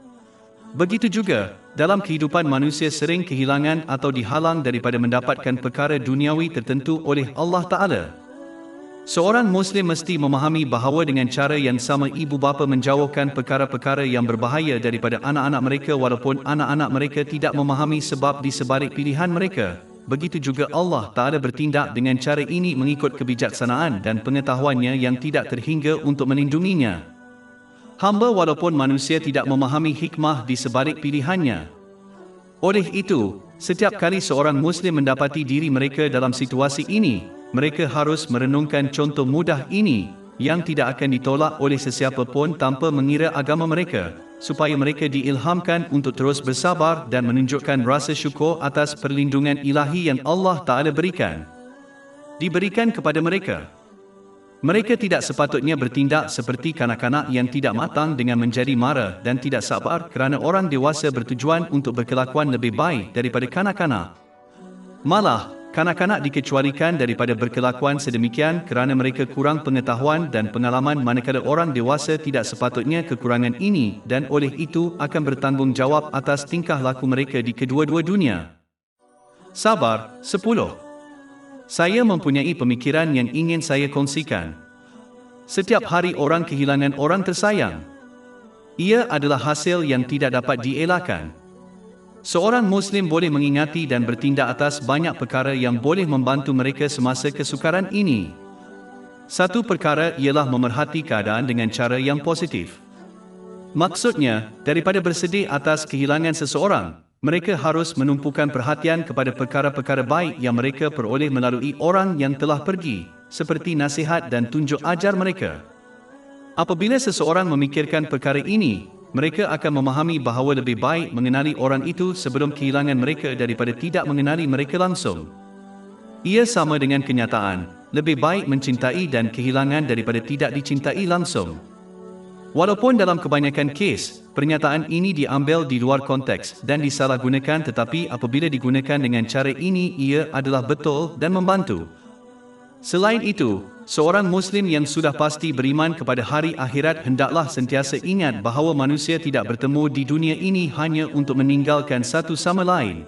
Begitu juga, dalam kehidupan manusia sering kehilangan atau dihalang daripada mendapatkan perkara duniawi tertentu oleh Allah Ta'ala. Seorang Muslim mesti memahami bahawa dengan cara yang sama ibu bapa menjauhkan perkara-perkara yang berbahaya daripada anak-anak mereka walaupun anak-anak mereka tidak memahami sebab di sebalik pilihan mereka. Begitu juga Allah Ta'ala bertindak dengan cara ini mengikut kebijaksanaan dan pengetahuannya yang tidak terhingga untuk melindunginya. Hamba walaupun manusia tidak memahami hikmah di sebalik pilihannya. Oleh itu, setiap kali seorang Muslim mendapati diri mereka dalam situasi ini, mereka harus merenungkan contoh mudah ini, yang tidak akan ditolak oleh sesiapa pun tanpa mengira agama mereka, supaya mereka diilhamkan untuk terus bersabar dan menunjukkan rasa syukur atas perlindungan ilahi yang Allah Ta'ala diberikan kepada mereka. Mereka tidak sepatutnya bertindak seperti kanak-kanak yang tidak matang dengan menjadi marah dan tidak sabar kerana orang dewasa bertujuan untuk berkelakuan lebih baik daripada kanak-kanak. Malah, kanak-kanak dikecualikan daripada berkelakuan sedemikian kerana mereka kurang pengetahuan dan pengalaman manakala orang dewasa tidak sepatutnya kekurangan ini dan oleh itu akan bertanggungjawab atas tingkah laku mereka di kedua-dua dunia. Sabar. 10. Saya mempunyai pemikiran yang ingin saya kongsikan. Setiap hari orang kehilangan orang tersayang. Ia adalah hasil yang tidak dapat dielakkan. Seorang Muslim boleh mengingati dan bertindak atas banyak perkara yang boleh membantu mereka semasa kesukaran ini. Satu perkara ialah memerhati keadaan dengan cara yang positif. Maksudnya, daripada bersedih atas kehilangan seseorang, mereka harus menumpukan perhatian kepada perkara-perkara baik yang mereka peroleh melalui orang yang telah pergi, seperti nasihat dan tunjuk ajar mereka. Apabila seseorang memikirkan perkara ini, mereka akan memahami bahawa lebih baik mengenali orang itu sebelum kehilangan mereka daripada tidak mengenali mereka langsung. Ia sama dengan kenyataan, lebih baik mencintai dan kehilangan daripada tidak dicintai langsung. Walaupun dalam kebanyakan kes, pernyataan ini diambil di luar konteks dan disalahgunakan tetapi apabila digunakan dengan cara ini ia adalah betul dan membantu. Selain itu, seorang Muslim yang sudah pasti beriman kepada hari akhirat hendaklah sentiasa ingat bahawa manusia tidak bertemu di dunia ini hanya untuk meninggalkan satu sama lain.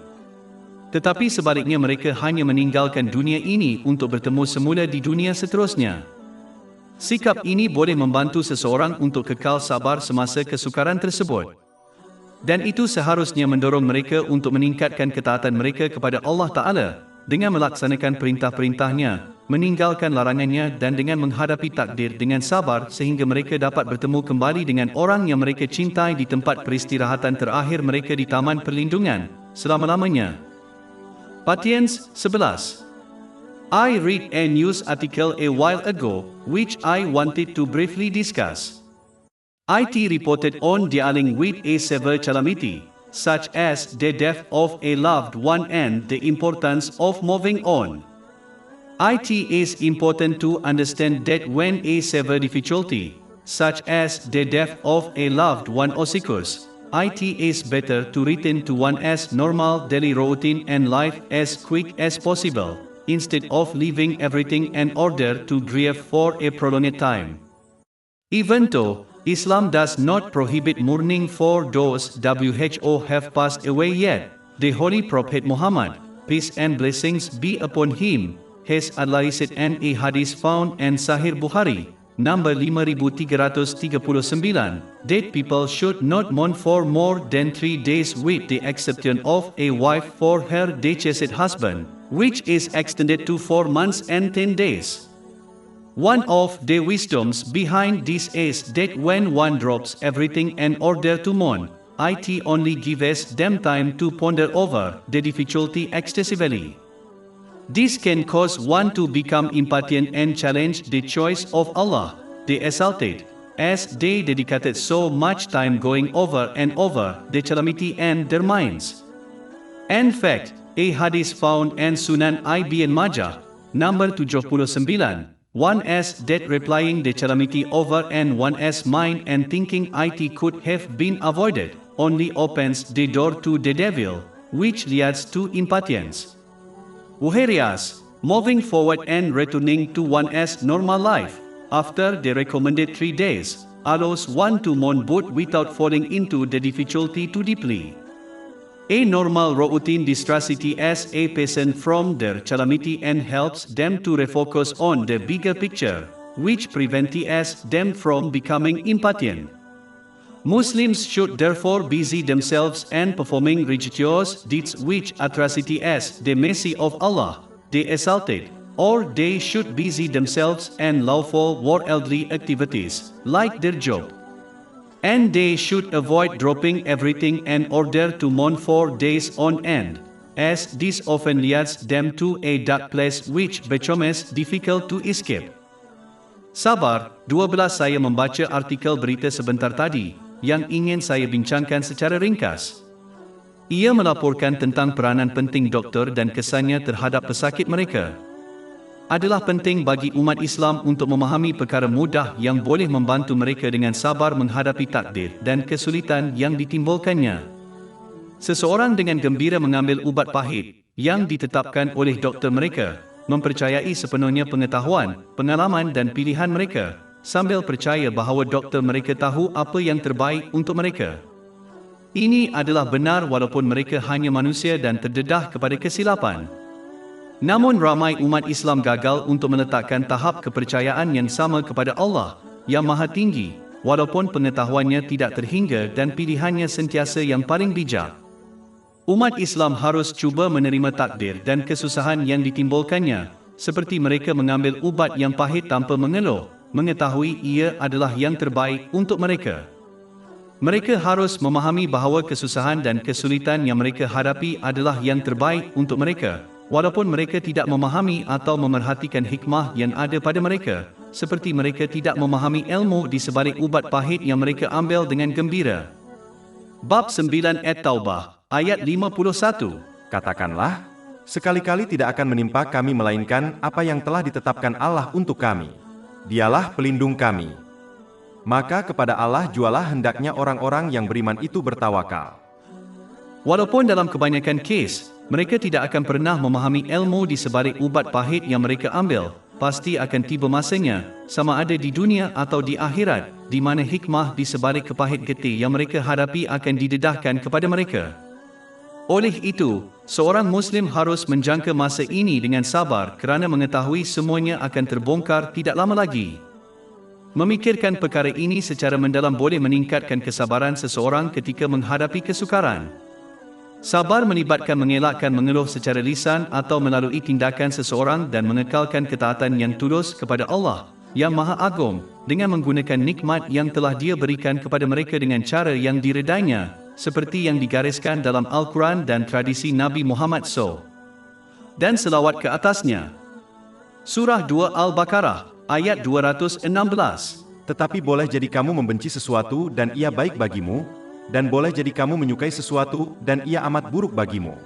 Tetapi sebaliknya mereka hanya meninggalkan dunia ini untuk bertemu semula di dunia seterusnya. Sikap ini boleh membantu seseorang untuk kekal sabar semasa kesukaran tersebut. Dan itu seharusnya mendorong mereka untuk meningkatkan ketaatan mereka kepada Allah Ta'ala dengan melaksanakan perintah-perintahnya, meninggalkan larangannya dan dengan menghadapi takdir dengan sabar sehingga mereka dapat bertemu kembali dengan orang yang mereka cintai di tempat peristirahatan terakhir mereka di Taman Perlindungan selama-lamanya. Patience 11. I read a news article a while ago, which I wanted to briefly discuss. IT reported on dealing with a severe calamity, such as the death of a loved one and the importance of moving on. It is important to understand that when a severe difficulty, such as the death of a loved one occurs, it is better to return to one's normal daily routine and life as quick as possible, instead of leaving everything in order to grieve for a prolonged time. Even though Islam does not prohibit mourning for those who have passed away yet, the Holy Prophet Muhammad, peace and blessings be upon him, has advised in a hadith found in Sahih Bukhari, number 5339, that people should not mourn for more than 3 days with the exception of a wife for her deceased husband, which is extended to 4 months and 10 days. One of the wisdoms behind this is that when one drops everything in order to mourn, it only gives them time to ponder over the difficulty excessively. This can cause one to become impatient and challenge the choice of Allah, the Exalted, as they dedicated so much time going over and over their calamity and their minds. In fact, a hadith found in Sunan Ibn Majah, number 79, one as dead replying the calamity over and one as mind and thinking it could have been avoided, only opens the door to the devil, which leads to impatience. Whereas, moving forward and returning to one as normal life, after the recommended 3 days, allows one to mourn both without falling into the difficulty too deeply. A normal routine distracts as a person from their calamity and helps them to refocus on the bigger picture, which prevents them from becoming impatient. Muslims should therefore busy themselves in performing righteous deeds which atrocity as the mercy of Allah, the Exalted, or they should busy themselves in lawful worldly activities, like their job. And they should avoid dropping everything in order to mourn for days on end, as this often leads them to a dark place which becomes difficult to escape. Sabar, 12 saya membaca artikel berita sebentar tadi, yang ingin saya bincangkan secara ringkas. Ia melaporkan tentang peranan penting doktor dan kesannya terhadap pesakit mereka. Adalah penting bagi umat Islam untuk memahami perkara mudah yang boleh membantu mereka dengan sabar menghadapi takdir dan kesulitan yang ditimbulkannya. Seseorang dengan gembira mengambil ubat pahit yang ditetapkan oleh doktor mereka, mempercayai sepenuhnya pengetahuan, pengalaman dan pilihan mereka, sambil percaya bahawa doktor mereka tahu apa yang terbaik untuk mereka. Ini adalah benar walaupun mereka hanya manusia dan terdedah kepada kesilapan. Namun ramai umat Islam gagal untuk meletakkan tahap kepercayaan yang sama kepada Allah, yang Maha Tinggi, walaupun pengetahuannya tidak terhingga dan pilihannya sentiasa yang paling bijak. Umat Islam harus cuba menerima takdir dan kesusahan yang ditimbulkannya, seperti mereka mengambil ubat yang pahit tanpa mengeluh, mengetahui ia adalah yang terbaik untuk mereka. Mereka harus memahami bahawa kesusahan dan kesulitan yang mereka hadapi adalah yang terbaik untuk mereka, walaupun mereka tidak memahami atau memerhatikan hikmah yang ada pada mereka, seperti mereka tidak memahami ilmu di sebalik ubat pahit yang mereka ambil dengan gembira. Bab 9 At-Taubah, ayat 51. Katakanlah, sekali-kali tidak akan menimpa kami melainkan apa yang telah ditetapkan Allah untuk kami. Dialah pelindung kami. Maka kepada Allah jualah hendaknya orang-orang yang beriman itu bertawakal. Walaupun dalam kebanyakan kes, mereka tidak akan pernah memahami ilmu di sebalik ubat pahit yang mereka ambil, pasti akan tiba masanya, sama ada di dunia atau di akhirat, di mana hikmah di sebalik kepahit getih yang mereka hadapi akan didedahkan kepada mereka. Oleh itu, seorang Muslim harus menjangka masa ini dengan sabar kerana mengetahui semuanya akan terbongkar tidak lama lagi. Memikirkan perkara ini secara mendalam boleh meningkatkan kesabaran seseorang ketika menghadapi kesukaran. Sabar melibatkan mengelakkan mengeluh secara lisan atau melalui tindakan seseorang dan mengekalkan ketaatan yang tulus kepada Allah, yang Maha Agung, dengan menggunakan nikmat yang telah Dia berikan kepada mereka dengan cara yang diredainya, seperti yang digariskan dalam Al-Quran dan tradisi Nabi Muhammad SAW. Dan selawat ke atasnya. Surah 2 Al-Baqarah, ayat 216. Tetapi boleh jadi kamu membenci sesuatu dan ia baik bagimu, dan boleh jadi kamu menyukai sesuatu dan ia amat buruk bagimu.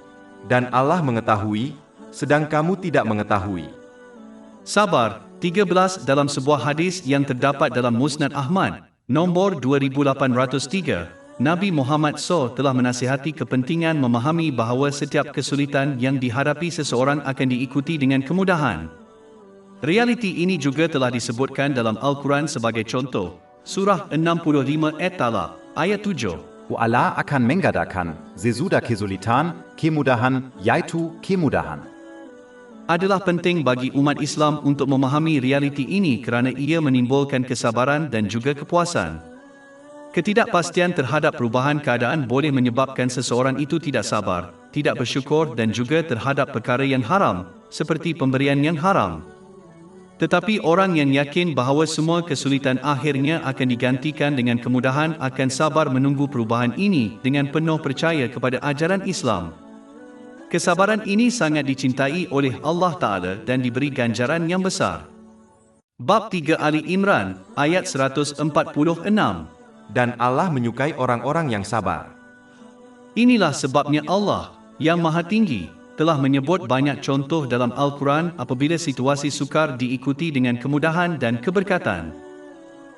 Dan Allah mengetahui, sedang kamu tidak mengetahui. Sabar, 13 dalam sebuah hadis yang terdapat dalam Musnad Ahmad, nombor 2803, Nabi Muhammad SAW telah menasihati kepentingan memahami bahawa setiap kesulitan yang dihadapi seseorang akan diikuti dengan kemudahan. Realiti ini juga telah disebutkan dalam Al-Quran sebagai contoh, Surah 65 At-Talaq, ayat 7. Allah akan mengadakan sesudah kesulitan, kemudahan, yaitu kemudahan. Adalah penting bagi umat Islam untuk memahami realiti ini kerana ia menimbulkan kesabaran dan juga kepuasan. Ketidakpastian terhadap perubahan keadaan boleh menyebabkan seseorang itu tidak sabar, tidak bersyukur dan juga terhadap perkara yang haram, seperti pemberian yang haram. Tetapi orang yang yakin bahawa semua kesulitan akhirnya akan digantikan dengan kemudahan akan sabar menunggu perubahan ini dengan penuh percaya kepada ajaran Islam. Kesabaran ini sangat dicintai oleh Allah Ta'ala dan diberi ganjaran yang besar. Bab 3 Ali Imran, ayat 146. Dan Allah menyukai orang-orang yang sabar. Inilah sebabnya Allah, yang Maha Tinggi, telah menyebut banyak contoh dalam Al-Quran apabila situasi sukar diikuti dengan kemudahan dan keberkatan.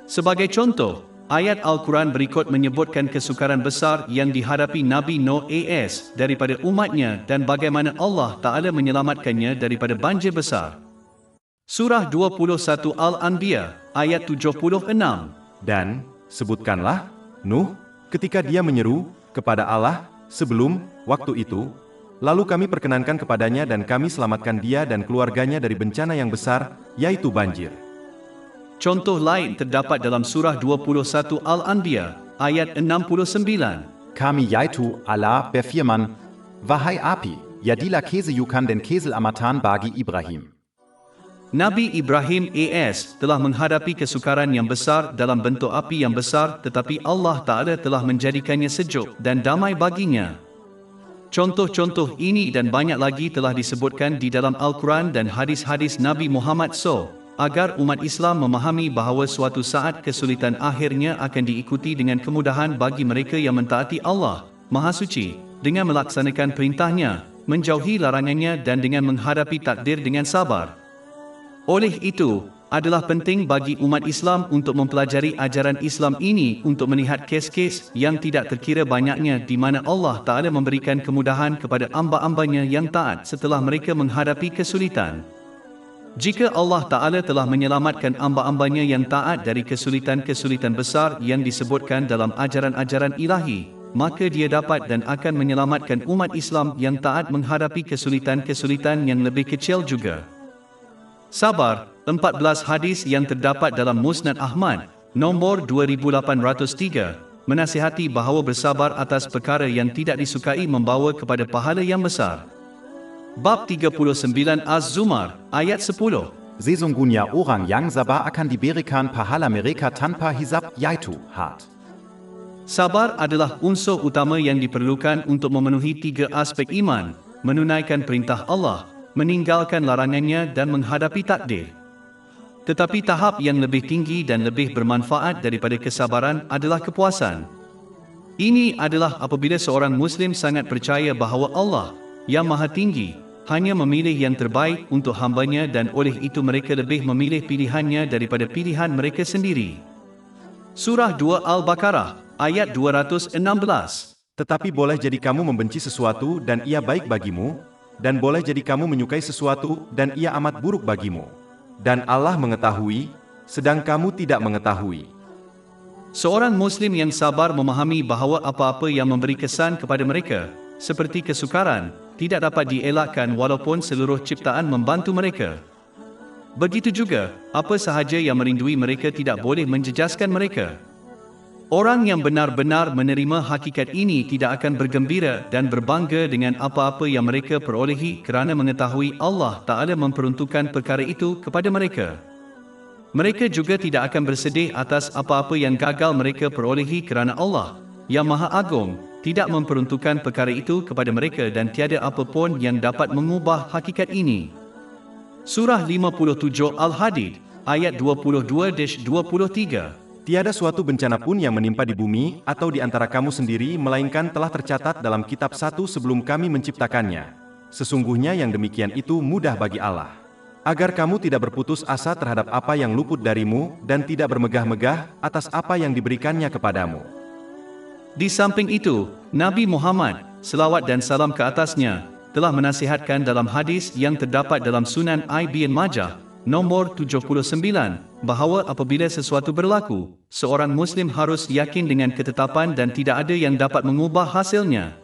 Sebagai contoh, ayat Al-Quran berikut menyebutkan kesukaran besar yang dihadapi Nabi Nuh AS daripada umatnya dan bagaimana Allah Ta'ala menyelamatkannya daripada banjir besar. Surah 21 Al-Anbiya, ayat 76. Dan, sebutkanlah, Nuh, ketika dia menyeru kepada Allah sebelum waktu itu, lalu kami perkenankan kepadanya dan kami selamatkan dia dan keluarganya dari bencana yang besar, yaitu banjir. Contoh lain terdapat dalam surah 21 Al-Anbiya, ayat 69. Kami yaitu Allah berfirman, Wahai api, jadilah keseyukan dan keselamatan bagi Ibrahim. Nabi Ibrahim AS telah menghadapi kesukaran yang besar dalam bentuk api yang besar, tetapi Allah Ta'ala telah menjadikannya sejuk dan damai baginya. Contoh-contoh ini dan banyak lagi telah disebutkan di dalam Al-Quran dan hadis-hadis Nabi Muhammad SAW, agar umat Islam memahami bahawa suatu saat kesulitan akhirnya akan diikuti dengan kemudahan bagi mereka yang mentaati Allah Maha Suci, dengan melaksanakan perintahnya, menjauhi larangannya dan dengan menghadapi takdir dengan sabar. Oleh itu, adalah penting bagi umat Islam untuk mempelajari ajaran Islam ini untuk melihat kes-kes yang tidak terkira banyaknya di mana Allah Ta'ala memberikan kemudahan kepada amba-ambanya yang taat setelah mereka menghadapi kesulitan. Jika Allah Ta'ala telah menyelamatkan amba-ambanya yang taat dari kesulitan-kesulitan besar yang disebutkan dalam ajaran-ajaran ilahi, maka dia dapat dan akan menyelamatkan umat Islam yang taat menghadapi kesulitan-kesulitan yang lebih kecil juga. Sabar, 14 hadis yang terdapat dalam Musnad Ahmad, nombor 2803, menasihati bahawa bersabar atas perkara yang tidak disukai membawa kepada pahala yang besar. Bab 39 Az-Zumar, ayat 10. Sesungguhnya orang yang sabar akan diberikan pahala mereka tanpa hisab, yaitu hart. Sabar adalah unsur utama yang diperlukan untuk memenuhi 3 aspek iman, menunaikan perintah Allah, meninggalkan larangannya dan menghadapi takdir. Tetapi tahap yang lebih tinggi dan lebih bermanfaat daripada kesabaran adalah kepuasan. Ini adalah apabila seorang Muslim sangat percaya bahawa Allah, yang Maha Tinggi, hanya memilih yang terbaik untuk hambanya dan oleh itu mereka lebih memilih pilihannya daripada pilihan mereka sendiri. Surah 2 Al-Baqarah, ayat 216. Tetapi boleh jadi kamu membenci sesuatu dan ia baik bagimu, dan boleh jadi kamu menyukai sesuatu dan ia amat buruk bagimu. Dan Allah mengetahui, sedang kamu tidak mengetahui. Seorang Muslim yang sabar memahami bahawa apa-apa yang memberi kesan kepada mereka, seperti kesukaran, tidak dapat dielakkan walaupun seluruh ciptaan membantu mereka. Begitu juga, apa sahaja yang merindui mereka tidak boleh menjejaskan mereka. Orang yang benar-benar menerima hakikat ini tidak akan bergembira dan berbangga dengan apa-apa yang mereka perolehi kerana mengetahui Allah Ta'ala memperuntukkan perkara itu kepada mereka. Mereka juga tidak akan bersedih atas apa-apa yang gagal mereka perolehi kerana Allah, yang Maha Agung, tidak memperuntukkan perkara itu kepada mereka dan tiada apa pun yang dapat mengubah hakikat ini. Surah 57 Al-Hadid, ayat 22-23. Tiada suatu bencana pun yang menimpa di bumi atau di antara kamu sendiri melainkan telah tercatat dalam kitab 1 sebelum kami menciptakannya. Sesungguhnya yang demikian itu mudah bagi Allah. Agar kamu tidak berputus asa terhadap apa yang luput darimu dan tidak bermegah-megah atas apa yang diberikannya kepadamu. Di samping itu, Nabi Muhammad, selawat dan salam ke atasnya, telah menasihatkan dalam hadis yang terdapat dalam Sunan Ibn Majah, nombor 79, bahawa apabila sesuatu berlaku, seorang Muslim harus yakin dengan ketetapan dan tidak ada yang dapat mengubah hasilnya.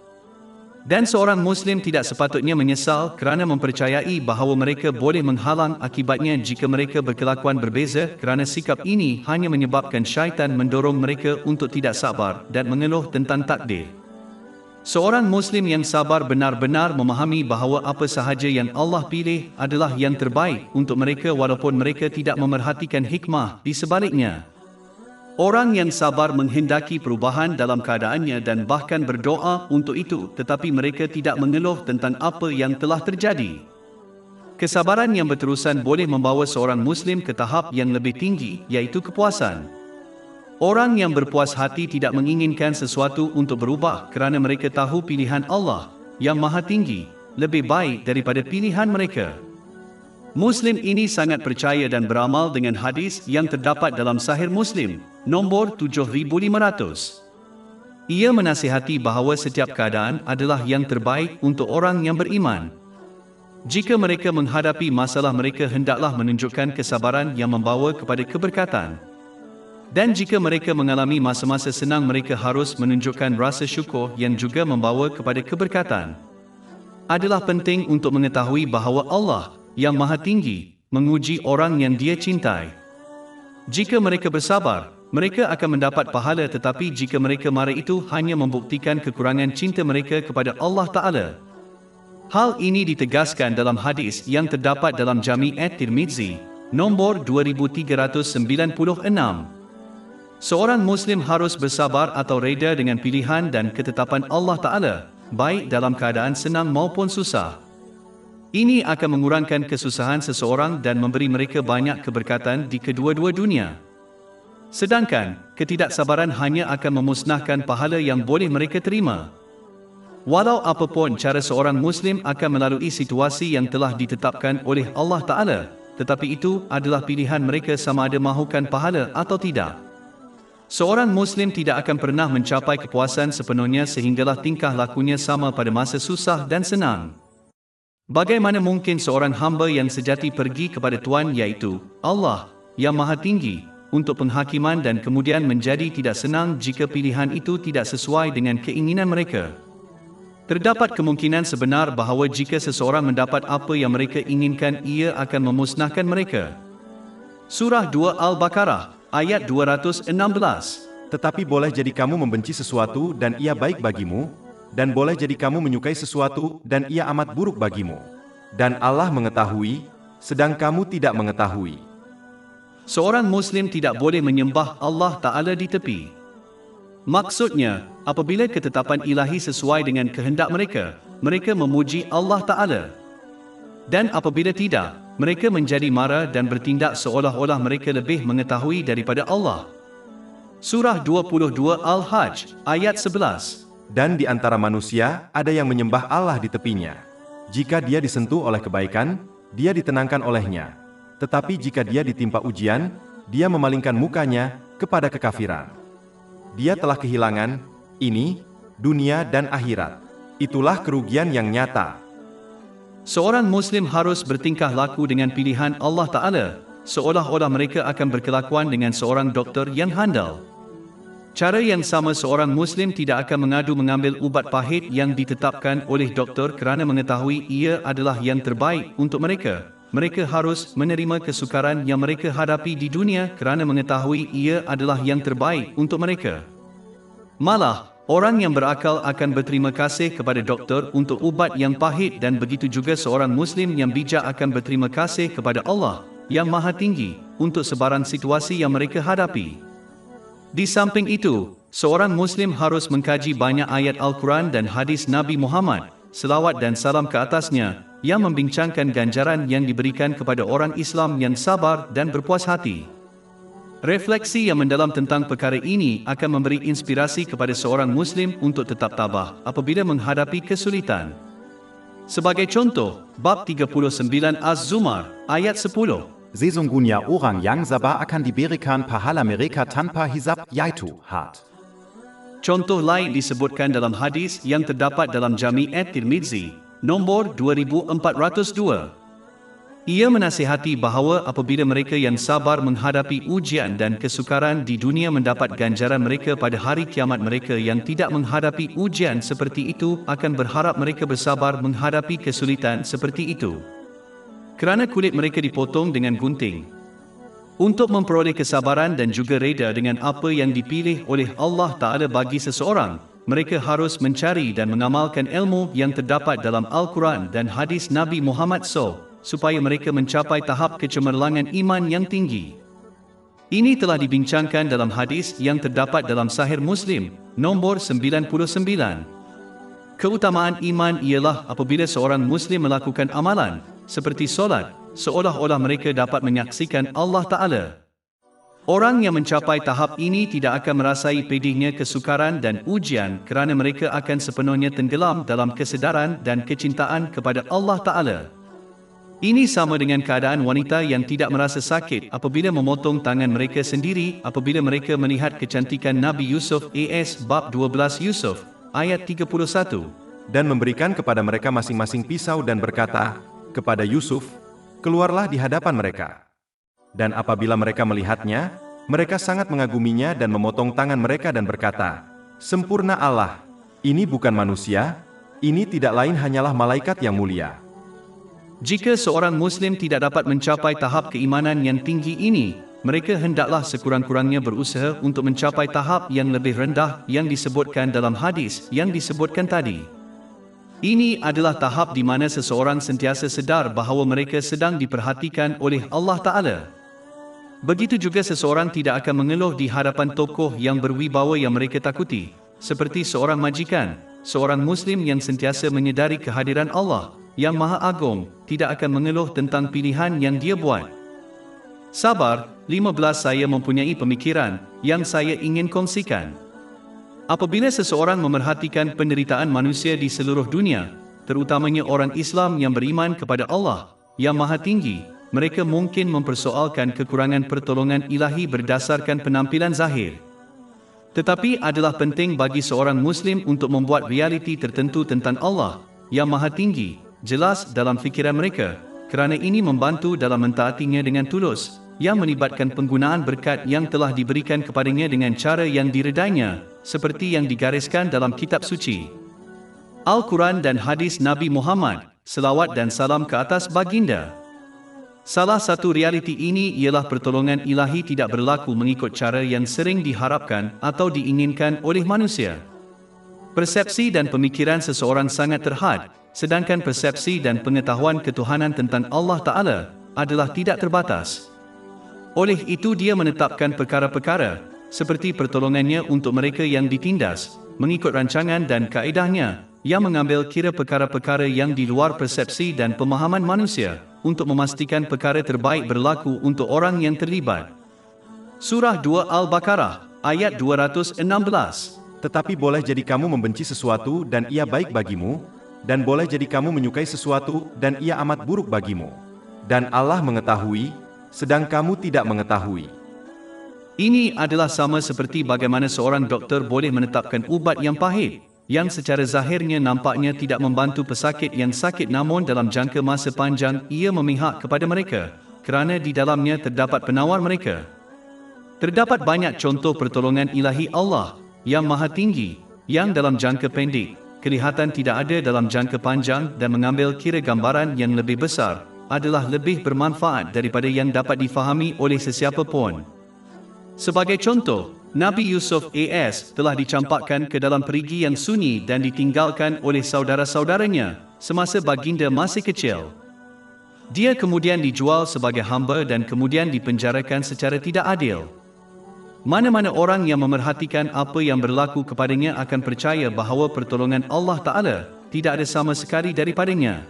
Dan seorang Muslim tidak sepatutnya menyesal kerana mempercayai bahawa mereka boleh menghalang akibatnya jika mereka berkelakuan berbeza kerana sikap ini hanya menyebabkan syaitan mendorong mereka untuk tidak sabar dan mengeluh tentang takdir. Seorang Muslim yang sabar benar-benar memahami bahawa apa sahaja yang Allah pilih adalah yang terbaik untuk mereka walaupun mereka tidak memerhatikan hikmah di sebaliknya. Orang yang sabar menghendaki perubahan dalam keadaannya dan bahkan berdoa untuk itu, tetapi mereka tidak mengeluh tentang apa yang telah terjadi. Kesabaran yang berterusan boleh membawa seorang Muslim ke tahap yang lebih tinggi, iaitu kepuasan. Orang yang berpuas hati tidak menginginkan sesuatu untuk berubah kerana mereka tahu pilihan Allah, yang Maha Tinggi, lebih baik daripada pilihan mereka. Muslim ini sangat percaya dan beramal dengan hadis yang terdapat dalam Sahih Muslim, nombor 7500. Ia menasihati bahawa setiap keadaan adalah yang terbaik untuk orang yang beriman. Jika mereka menghadapi masalah, mereka hendaklah menunjukkan kesabaran yang membawa kepada keberkatan. Dan jika mereka mengalami masa-masa senang, mereka harus menunjukkan rasa syukur yang juga membawa kepada keberkatan. Adalah penting untuk mengetahui bahawa Allah, yang Maha Tinggi, menguji orang yang Dia cintai. Jika mereka bersabar, mereka akan mendapat pahala, tetapi jika mereka marah, itu hanya membuktikan kekurangan cinta mereka kepada Allah Ta'ala. Hal ini ditegaskan dalam hadis yang terdapat dalam Jami' at-Tirmizi, nombor 2396. Seorang Muslim harus bersabar atau reda dengan pilihan dan ketetapan Allah Ta'ala, baik dalam keadaan senang maupun susah. Ini akan mengurangkan kesusahan seseorang dan memberi mereka banyak keberkatan di kedua-dua dunia. Sedangkan, ketidaksabaran hanya akan memusnahkan pahala yang boleh mereka terima. Walau apapun cara seorang Muslim akan melalui situasi yang telah ditetapkan oleh Allah Ta'ala, tetapi itu adalah pilihan mereka sama ada mahukan pahala atau tidak. Seorang Muslim tidak akan pernah mencapai kepuasan sepenuhnya sehinggalah tingkah lakunya sama pada masa susah dan senang. Bagaimana mungkin seorang hamba yang sejati pergi kepada Tuhan, iaitu Allah, yang Maha Tinggi, untuk penghakiman dan kemudian menjadi tidak senang jika pilihan itu tidak sesuai dengan keinginan mereka? Terdapat kemungkinan sebenar bahawa jika seseorang mendapat apa yang mereka inginkan, ia akan memusnahkan mereka. Surah 2 Al-Baqarah, ayat 216. Tetapi boleh jadi kamu membenci sesuatu dan ia baik bagimu, dan boleh jadi kamu menyukai sesuatu dan ia amat buruk bagimu. Dan Allah mengetahui, sedang kamu tidak mengetahui. Seorang Muslim tidak boleh menyembah Allah Ta'ala di tepi. Maksudnya, apabila ketetapan ilahi sesuai dengan kehendak mereka, mereka memuji Allah Ta'ala. Dan apabila tidak, mereka menjadi marah dan bertindak seolah-olah mereka lebih mengetahui daripada Allah. Surah 22 Al-Hajj, ayat 11. Dan di antara manusia, ada yang menyembah Allah di tepinya. Jika dia disentuh oleh kebaikan, dia ditenangkan olehnya. Tetapi jika dia ditimpa ujian, dia memalingkan mukanya kepada kekafiran. Dia telah kehilangan, ini, dunia dan akhirat. Itulah kerugian yang nyata. Seorang Muslim harus bertingkah laku dengan pilihan Allah Ta'ala, seolah-olah mereka akan berkelakuan dengan seorang doktor yang handal. Cara yang sama, seorang Muslim tidak akan mengadu mengambil ubat pahit yang ditetapkan oleh doktor kerana mengetahui ia adalah yang terbaik untuk mereka. Mereka harus menerima kesukaran yang mereka hadapi di dunia kerana mengetahui ia adalah yang terbaik untuk mereka. Malah, orang yang berakal akan berterima kasih kepada doktor untuk ubat yang pahit, dan begitu juga seorang Muslim yang bijak akan berterima kasih kepada Allah, yang Maha Tinggi, untuk sebarang situasi yang mereka hadapi. Di samping itu, seorang Muslim harus mengkaji banyak ayat Al-Quran dan hadis Nabi Muhammad, selawat dan salam ke atasnya, yang membincangkan ganjaran yang diberikan kepada orang Islam yang sabar dan berpuas hati. Refleksi yang mendalam tentang perkara ini akan memberi inspirasi kepada seorang Muslim untuk tetap tabah apabila menghadapi kesulitan. Sebagai contoh, bab 39 Az-Zumar, ayat 10. Sesungguhnya orang yang sabar akan diberikan pahala mereka tanpa hisab, yaitu had. Contoh lain disebutkan dalam hadis yang terdapat dalam Jami' at-Tirmizi, nombor 2402. Ia menasihati bahawa apabila mereka yang sabar menghadapi ujian dan kesukaran di dunia mendapat ganjaran mereka pada hari kiamat, mereka yang tidak menghadapi ujian seperti itu akan berharap mereka bersabar menghadapi kesulitan seperti itu. Kerana kulit mereka dipotong dengan gunting. Untuk memperoleh kesabaran dan juga reda dengan apa yang dipilih oleh Allah Ta'ala bagi seseorang, mereka harus mencari dan mengamalkan ilmu yang terdapat dalam Al-Quran dan hadis Nabi Muhammad SAW, supaya mereka mencapai tahap kecemerlangan iman yang tinggi. Ini telah dibincangkan dalam hadis yang terdapat dalam Sahih Muslim, nombor 99. Keutamaan iman ialah apabila seorang Muslim melakukan amalan, seperti solat, seolah-olah mereka dapat menyaksikan Allah Ta'ala. Orang yang mencapai tahap ini tidak akan merasai pedihnya kesukaran dan ujian kerana mereka akan sepenuhnya tenggelam dalam kesedaran dan kecintaan kepada Allah Ta'ala. Ini sama dengan keadaan wanita yang tidak merasa sakit apabila memotong tangan mereka sendiri apabila mereka melihat kecantikan Nabi Yusuf AS bab 12 Yusuf, ayat 31. Dan memberikan kepada mereka masing-masing pisau dan berkata kepada Yusuf, keluarlah di hadapan mereka. Dan apabila mereka melihatnya, mereka sangat mengaguminya dan memotong tangan mereka dan berkata, sempurna Allah, ini bukan manusia, ini tidak lain hanyalah malaikat yang mulia. Jika seorang Muslim tidak dapat mencapai tahap keimanan yang tinggi ini, mereka hendaklah sekurang-kurangnya berusaha untuk mencapai tahap yang lebih rendah yang disebutkan dalam hadis yang disebutkan tadi. Ini adalah tahap di mana seseorang sentiasa sedar bahawa mereka sedang diperhatikan oleh Allah Ta'ala. Begitu juga seseorang tidak akan mengeluh di hadapan tokoh yang berwibawa yang mereka takuti, seperti seorang majikan, seorang Muslim yang sentiasa menyedari kehadiran Allah, yang Maha Agung, tidak akan mengeluh tentang pilihan yang dia buat. Sabar, 15 saya mempunyai pemikiran yang saya ingin kongsikan. Apabila seseorang memerhatikan penderitaan manusia di seluruh dunia, terutamanya orang Islam yang beriman kepada Allah, yang Maha Tinggi, mereka mungkin mempersoalkan kekurangan pertolongan ilahi berdasarkan penampilan zahir. Tetapi adalah penting bagi seorang Muslim untuk membuat realiti tertentu tentang Allah, yang Maha Tinggi, jelas dalam fikiran mereka, kerana ini membantu dalam mentaatinya dengan tulus, yang melibatkan penggunaan berkat yang telah diberikan kepadanya dengan cara yang diredainya, seperti yang digariskan dalam kitab suci Al-Quran dan hadis Nabi Muhammad, selawat dan salam ke atas baginda. Salah satu realiti ini ialah pertolongan ilahi tidak berlaku mengikut cara yang sering diharapkan atau diinginkan oleh manusia. Persepsi dan pemikiran seseorang sangat terhad, sedangkan persepsi dan pengetahuan ketuhanan tentang Allah Ta'ala adalah tidak terbatas. Oleh itu dia menetapkan perkara-perkara, seperti pertolongannya untuk mereka yang ditindas, mengikut rancangan dan kaedahnya, yang mengambil kira perkara-perkara yang di luar persepsi dan pemahaman manusia, untuk memastikan perkara terbaik berlaku untuk orang yang terlibat. Surah 2 Al-Baqarah, ayat 216. Tetapi boleh jadi kamu membenci sesuatu dan ia baik bagimu, dan boleh jadi kamu menyukai sesuatu dan ia amat buruk bagimu. Dan Allah mengetahui, sedang kamu tidak mengetahui. Ini adalah sama seperti bagaimana seorang doktor boleh menetapkan ubat yang pahit, yang secara zahirnya nampaknya tidak membantu pesakit yang sakit namun dalam jangka masa panjang ia memihak kepada mereka, kerana di dalamnya terdapat penawar mereka. Terdapat banyak contoh pertolongan ilahi Allah, yang Maha Tinggi, yang dalam jangka pendek, kelihatan tidak ada dalam jangka panjang dan mengambil kira gambaran yang lebih besar, adalah lebih bermanfaat daripada yang dapat difahami oleh sesiapa pun. Sebagai contoh, Nabi Yusuf AS telah dicampakkan ke dalam perigi yang sunyi dan ditinggalkan oleh saudara-saudaranya semasa baginda masih kecil. Dia kemudian dijual sebagai hamba dan kemudian dipenjarakan secara tidak adil. Mana-mana orang yang memerhatikan apa yang berlaku kepadanya akan percaya bahawa pertolongan Allah Ta'ala tidak ada sama sekali daripadanya.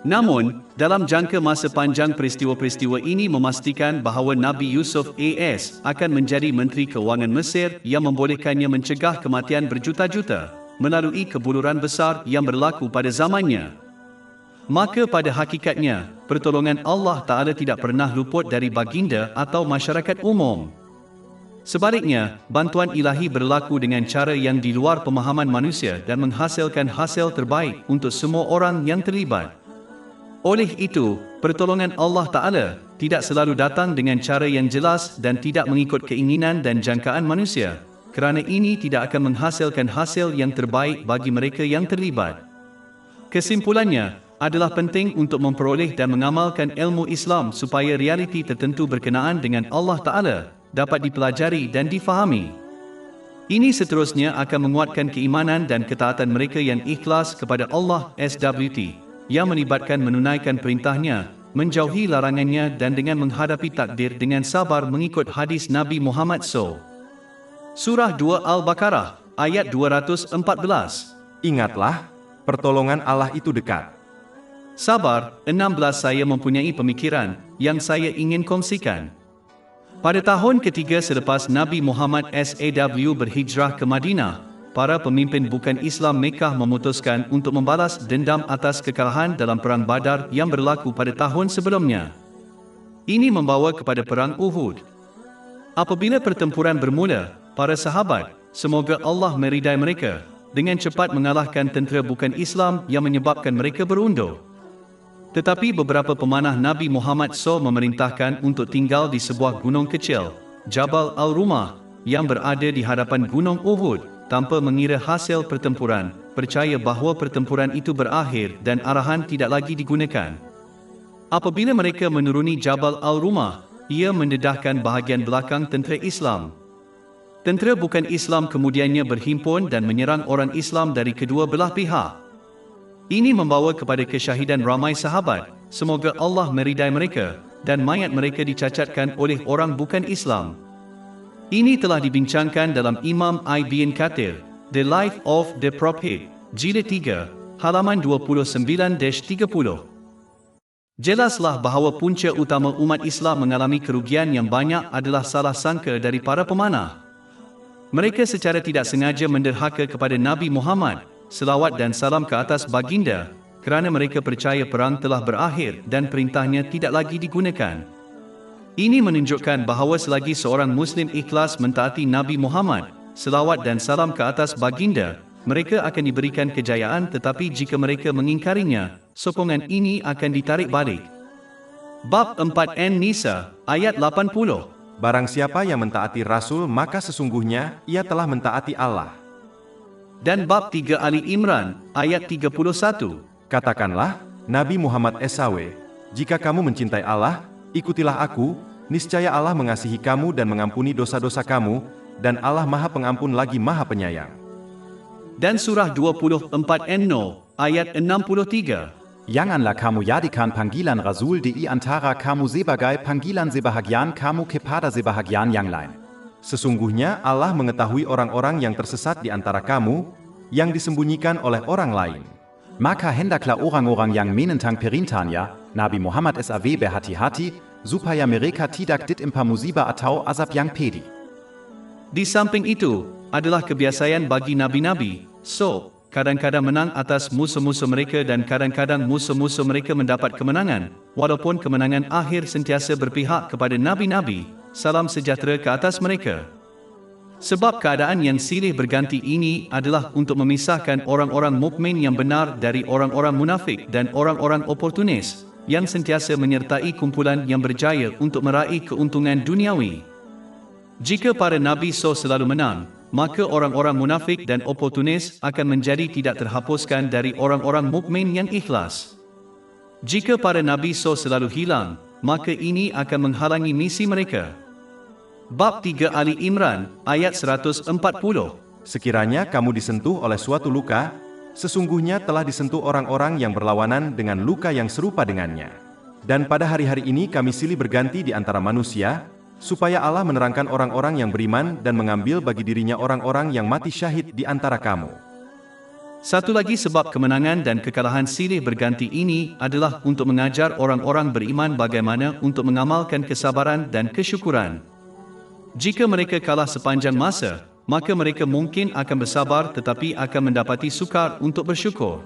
Namun, dalam jangka masa panjang peristiwa-peristiwa ini memastikan bahawa Nabi Yusuf AS akan menjadi Menteri Kewangan Mesir yang membolehkannya mencegah kematian berjuta-juta melalui kebuluran besar yang berlaku pada zamannya. Maka pada hakikatnya, pertolongan Allah Ta'ala tidak pernah luput dari baginda atau masyarakat umum. Sebaliknya, bantuan ilahi berlaku dengan cara yang di luar pemahaman manusia dan menghasilkan hasil terbaik untuk semua orang yang terlibat. Oleh itu, pertolongan Allah Ta'ala tidak selalu datang dengan cara yang jelas dan tidak mengikut keinginan dan jangkaan manusia, kerana ini tidak akan menghasilkan hasil yang terbaik bagi mereka yang terlibat. Kesimpulannya, adalah penting untuk memperoleh dan mengamalkan ilmu Islam supaya realiti tertentu berkenaan dengan Allah Ta'ala dapat dipelajari dan difahami. Ini seterusnya akan menguatkan keimanan dan ketaatan mereka yang ikhlas kepada Allah SWT, yang melibatkan menunaikan perintahnya, menjauhi larangannya dan dengan menghadapi takdir dengan sabar mengikut hadis Nabi Muhammad SAW. Surah 2 Al-Baqarah, ayat 214. Ingatlah, pertolongan Allah itu dekat. Sabar, 16 saya mempunyai pemikiran yang saya ingin kongsikan. Pada tahun ketiga selepas Nabi Muhammad SAW berhijrah ke Madinah, para pemimpin bukan Islam Mekah memutuskan untuk membalas dendam atas kekalahan dalam Perang Badar yang berlaku pada tahun sebelumnya. Ini membawa kepada Perang Uhud. Apabila pertempuran bermula, para sahabat, semoga Allah meridai mereka, dengan cepat mengalahkan tentera bukan Islam yang menyebabkan mereka berundur. Tetapi beberapa pemanah Nabi Muhammad SAW memerintahkan untuk tinggal di sebuah gunung kecil, Jabal Al-Rumah, yang berada di hadapan Gunung Uhud, tanpa mengira hasil pertempuran, percaya bahawa pertempuran itu berakhir dan arahan tidak lagi digunakan. Apabila mereka menuruni Jabal Al-Rumah, ia mendedahkan bahagian belakang tentera Islam. Tentera bukan Islam kemudiannya berhimpun dan menyerang orang Islam dari kedua belah pihak. Ini membawa kepada kesyahidan ramai sahabat, semoga Allah meridai mereka, dan mayat mereka dicacatkan oleh orang bukan Islam. Ini telah dibincangkan dalam Imam Ibn Kathir, The Life of the Prophet, Jilid 3, halaman 29-30. Jelaslah bahawa punca utama umat Islam mengalami kerugian yang banyak adalah salah sangka dari para pemanah. Mereka secara tidak sengaja menderhaka kepada Nabi Muhammad, selawat dan salam ke atas baginda, kerana mereka percaya perang telah berakhir dan perintahnya tidak lagi digunakan. Ini menunjukkan bahawa selagi seorang Muslim ikhlas mentaati Nabi Muhammad, selawat dan salam ke atas baginda, mereka akan diberikan kejayaan, tetapi jika mereka mengingkarinya, sokongan ini akan ditarik balik. Bab 4 An-Nisa, ayat 80. Barang siapa yang mentaati Rasul, maka sesungguhnya ia telah mentaati Allah. Dan bab 3 Ali Imran, ayat 31. Katakanlah, Nabi Muhammad SAW, jika kamu mencintai Allah, ikutilah aku, niscaya Allah mengasihi kamu dan mengampuni dosa-dosa kamu, dan Allah Maha Pengampun lagi Maha Penyayang. Dan surah 24 An-Nur, ayat 63. Janganlah kamu jadikan panggilan Rasul di antara kamu sebagai panggilan sebahagian kamu kepada sebahagian yang lain. Sesungguhnya Allah mengetahui orang-orang yang tersesat di antara kamu, yang disembunyikan oleh orang lain. Maka hendaklah orang-orang yang menentang perintahnya, Nabi Muhammad SAW berhati-hati, supaya mereka tidak ditimpa musibah atau azab yang pedih. Di samping itu, adalah kebiasaan bagi nabi-nabi, kadang-kadang menang atas musuh-musuh mereka dan kadang-kadang musuh-musuh mereka mendapat kemenangan, walaupun kemenangan akhir sentiasa berpihak kepada nabi-nabi, salam sejahtera ke atas mereka. Sebab keadaan yang silih berganti ini adalah untuk memisahkan orang-orang mukmin yang benar dari orang-orang munafik dan orang-orang oportunis, yang sentiasa menyertai kumpulan yang berjaya untuk meraih keuntungan duniawi. Jika para nabi selalu menang, maka orang-orang munafik dan oportunis akan menjadi tidak terhapuskan dari orang-orang mukmin yang ikhlas. Jika para nabi selalu hilang, maka ini akan menghalangi misi mereka. Bab 3 Ali Imran, ayat 140. Sekiranya kamu disentuh oleh suatu luka, sesungguhnya telah disentuh orang-orang yang berlawanan dengan luka yang serupa dengannya. Dan pada hari-hari ini kami silih berganti di antara manusia, supaya Allah menerangkan orang-orang yang beriman dan mengambil bagi dirinya orang-orang yang mati syahid di antara kamu. Satu lagi sebab kemenangan dan kekalahan silih berganti ini adalah untuk mengajar orang-orang beriman bagaimana untuk mengamalkan kesabaran dan kesyukuran. Jika mereka kalah sepanjang masa, maka mereka mungkin akan bersabar tetapi akan mendapati sukar untuk bersyukur.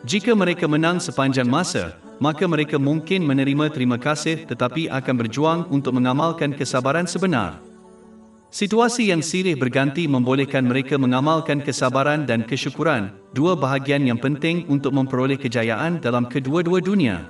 Jika mereka menang sepanjang masa, maka mereka mungkin menerima terima kasih tetapi akan berjuang untuk mengamalkan kesabaran sebenar. Situasi yang silih berganti membolehkan mereka mengamalkan kesabaran dan kesyukuran, dua bahagian yang penting untuk memperoleh kejayaan dalam kedua-dua dunia.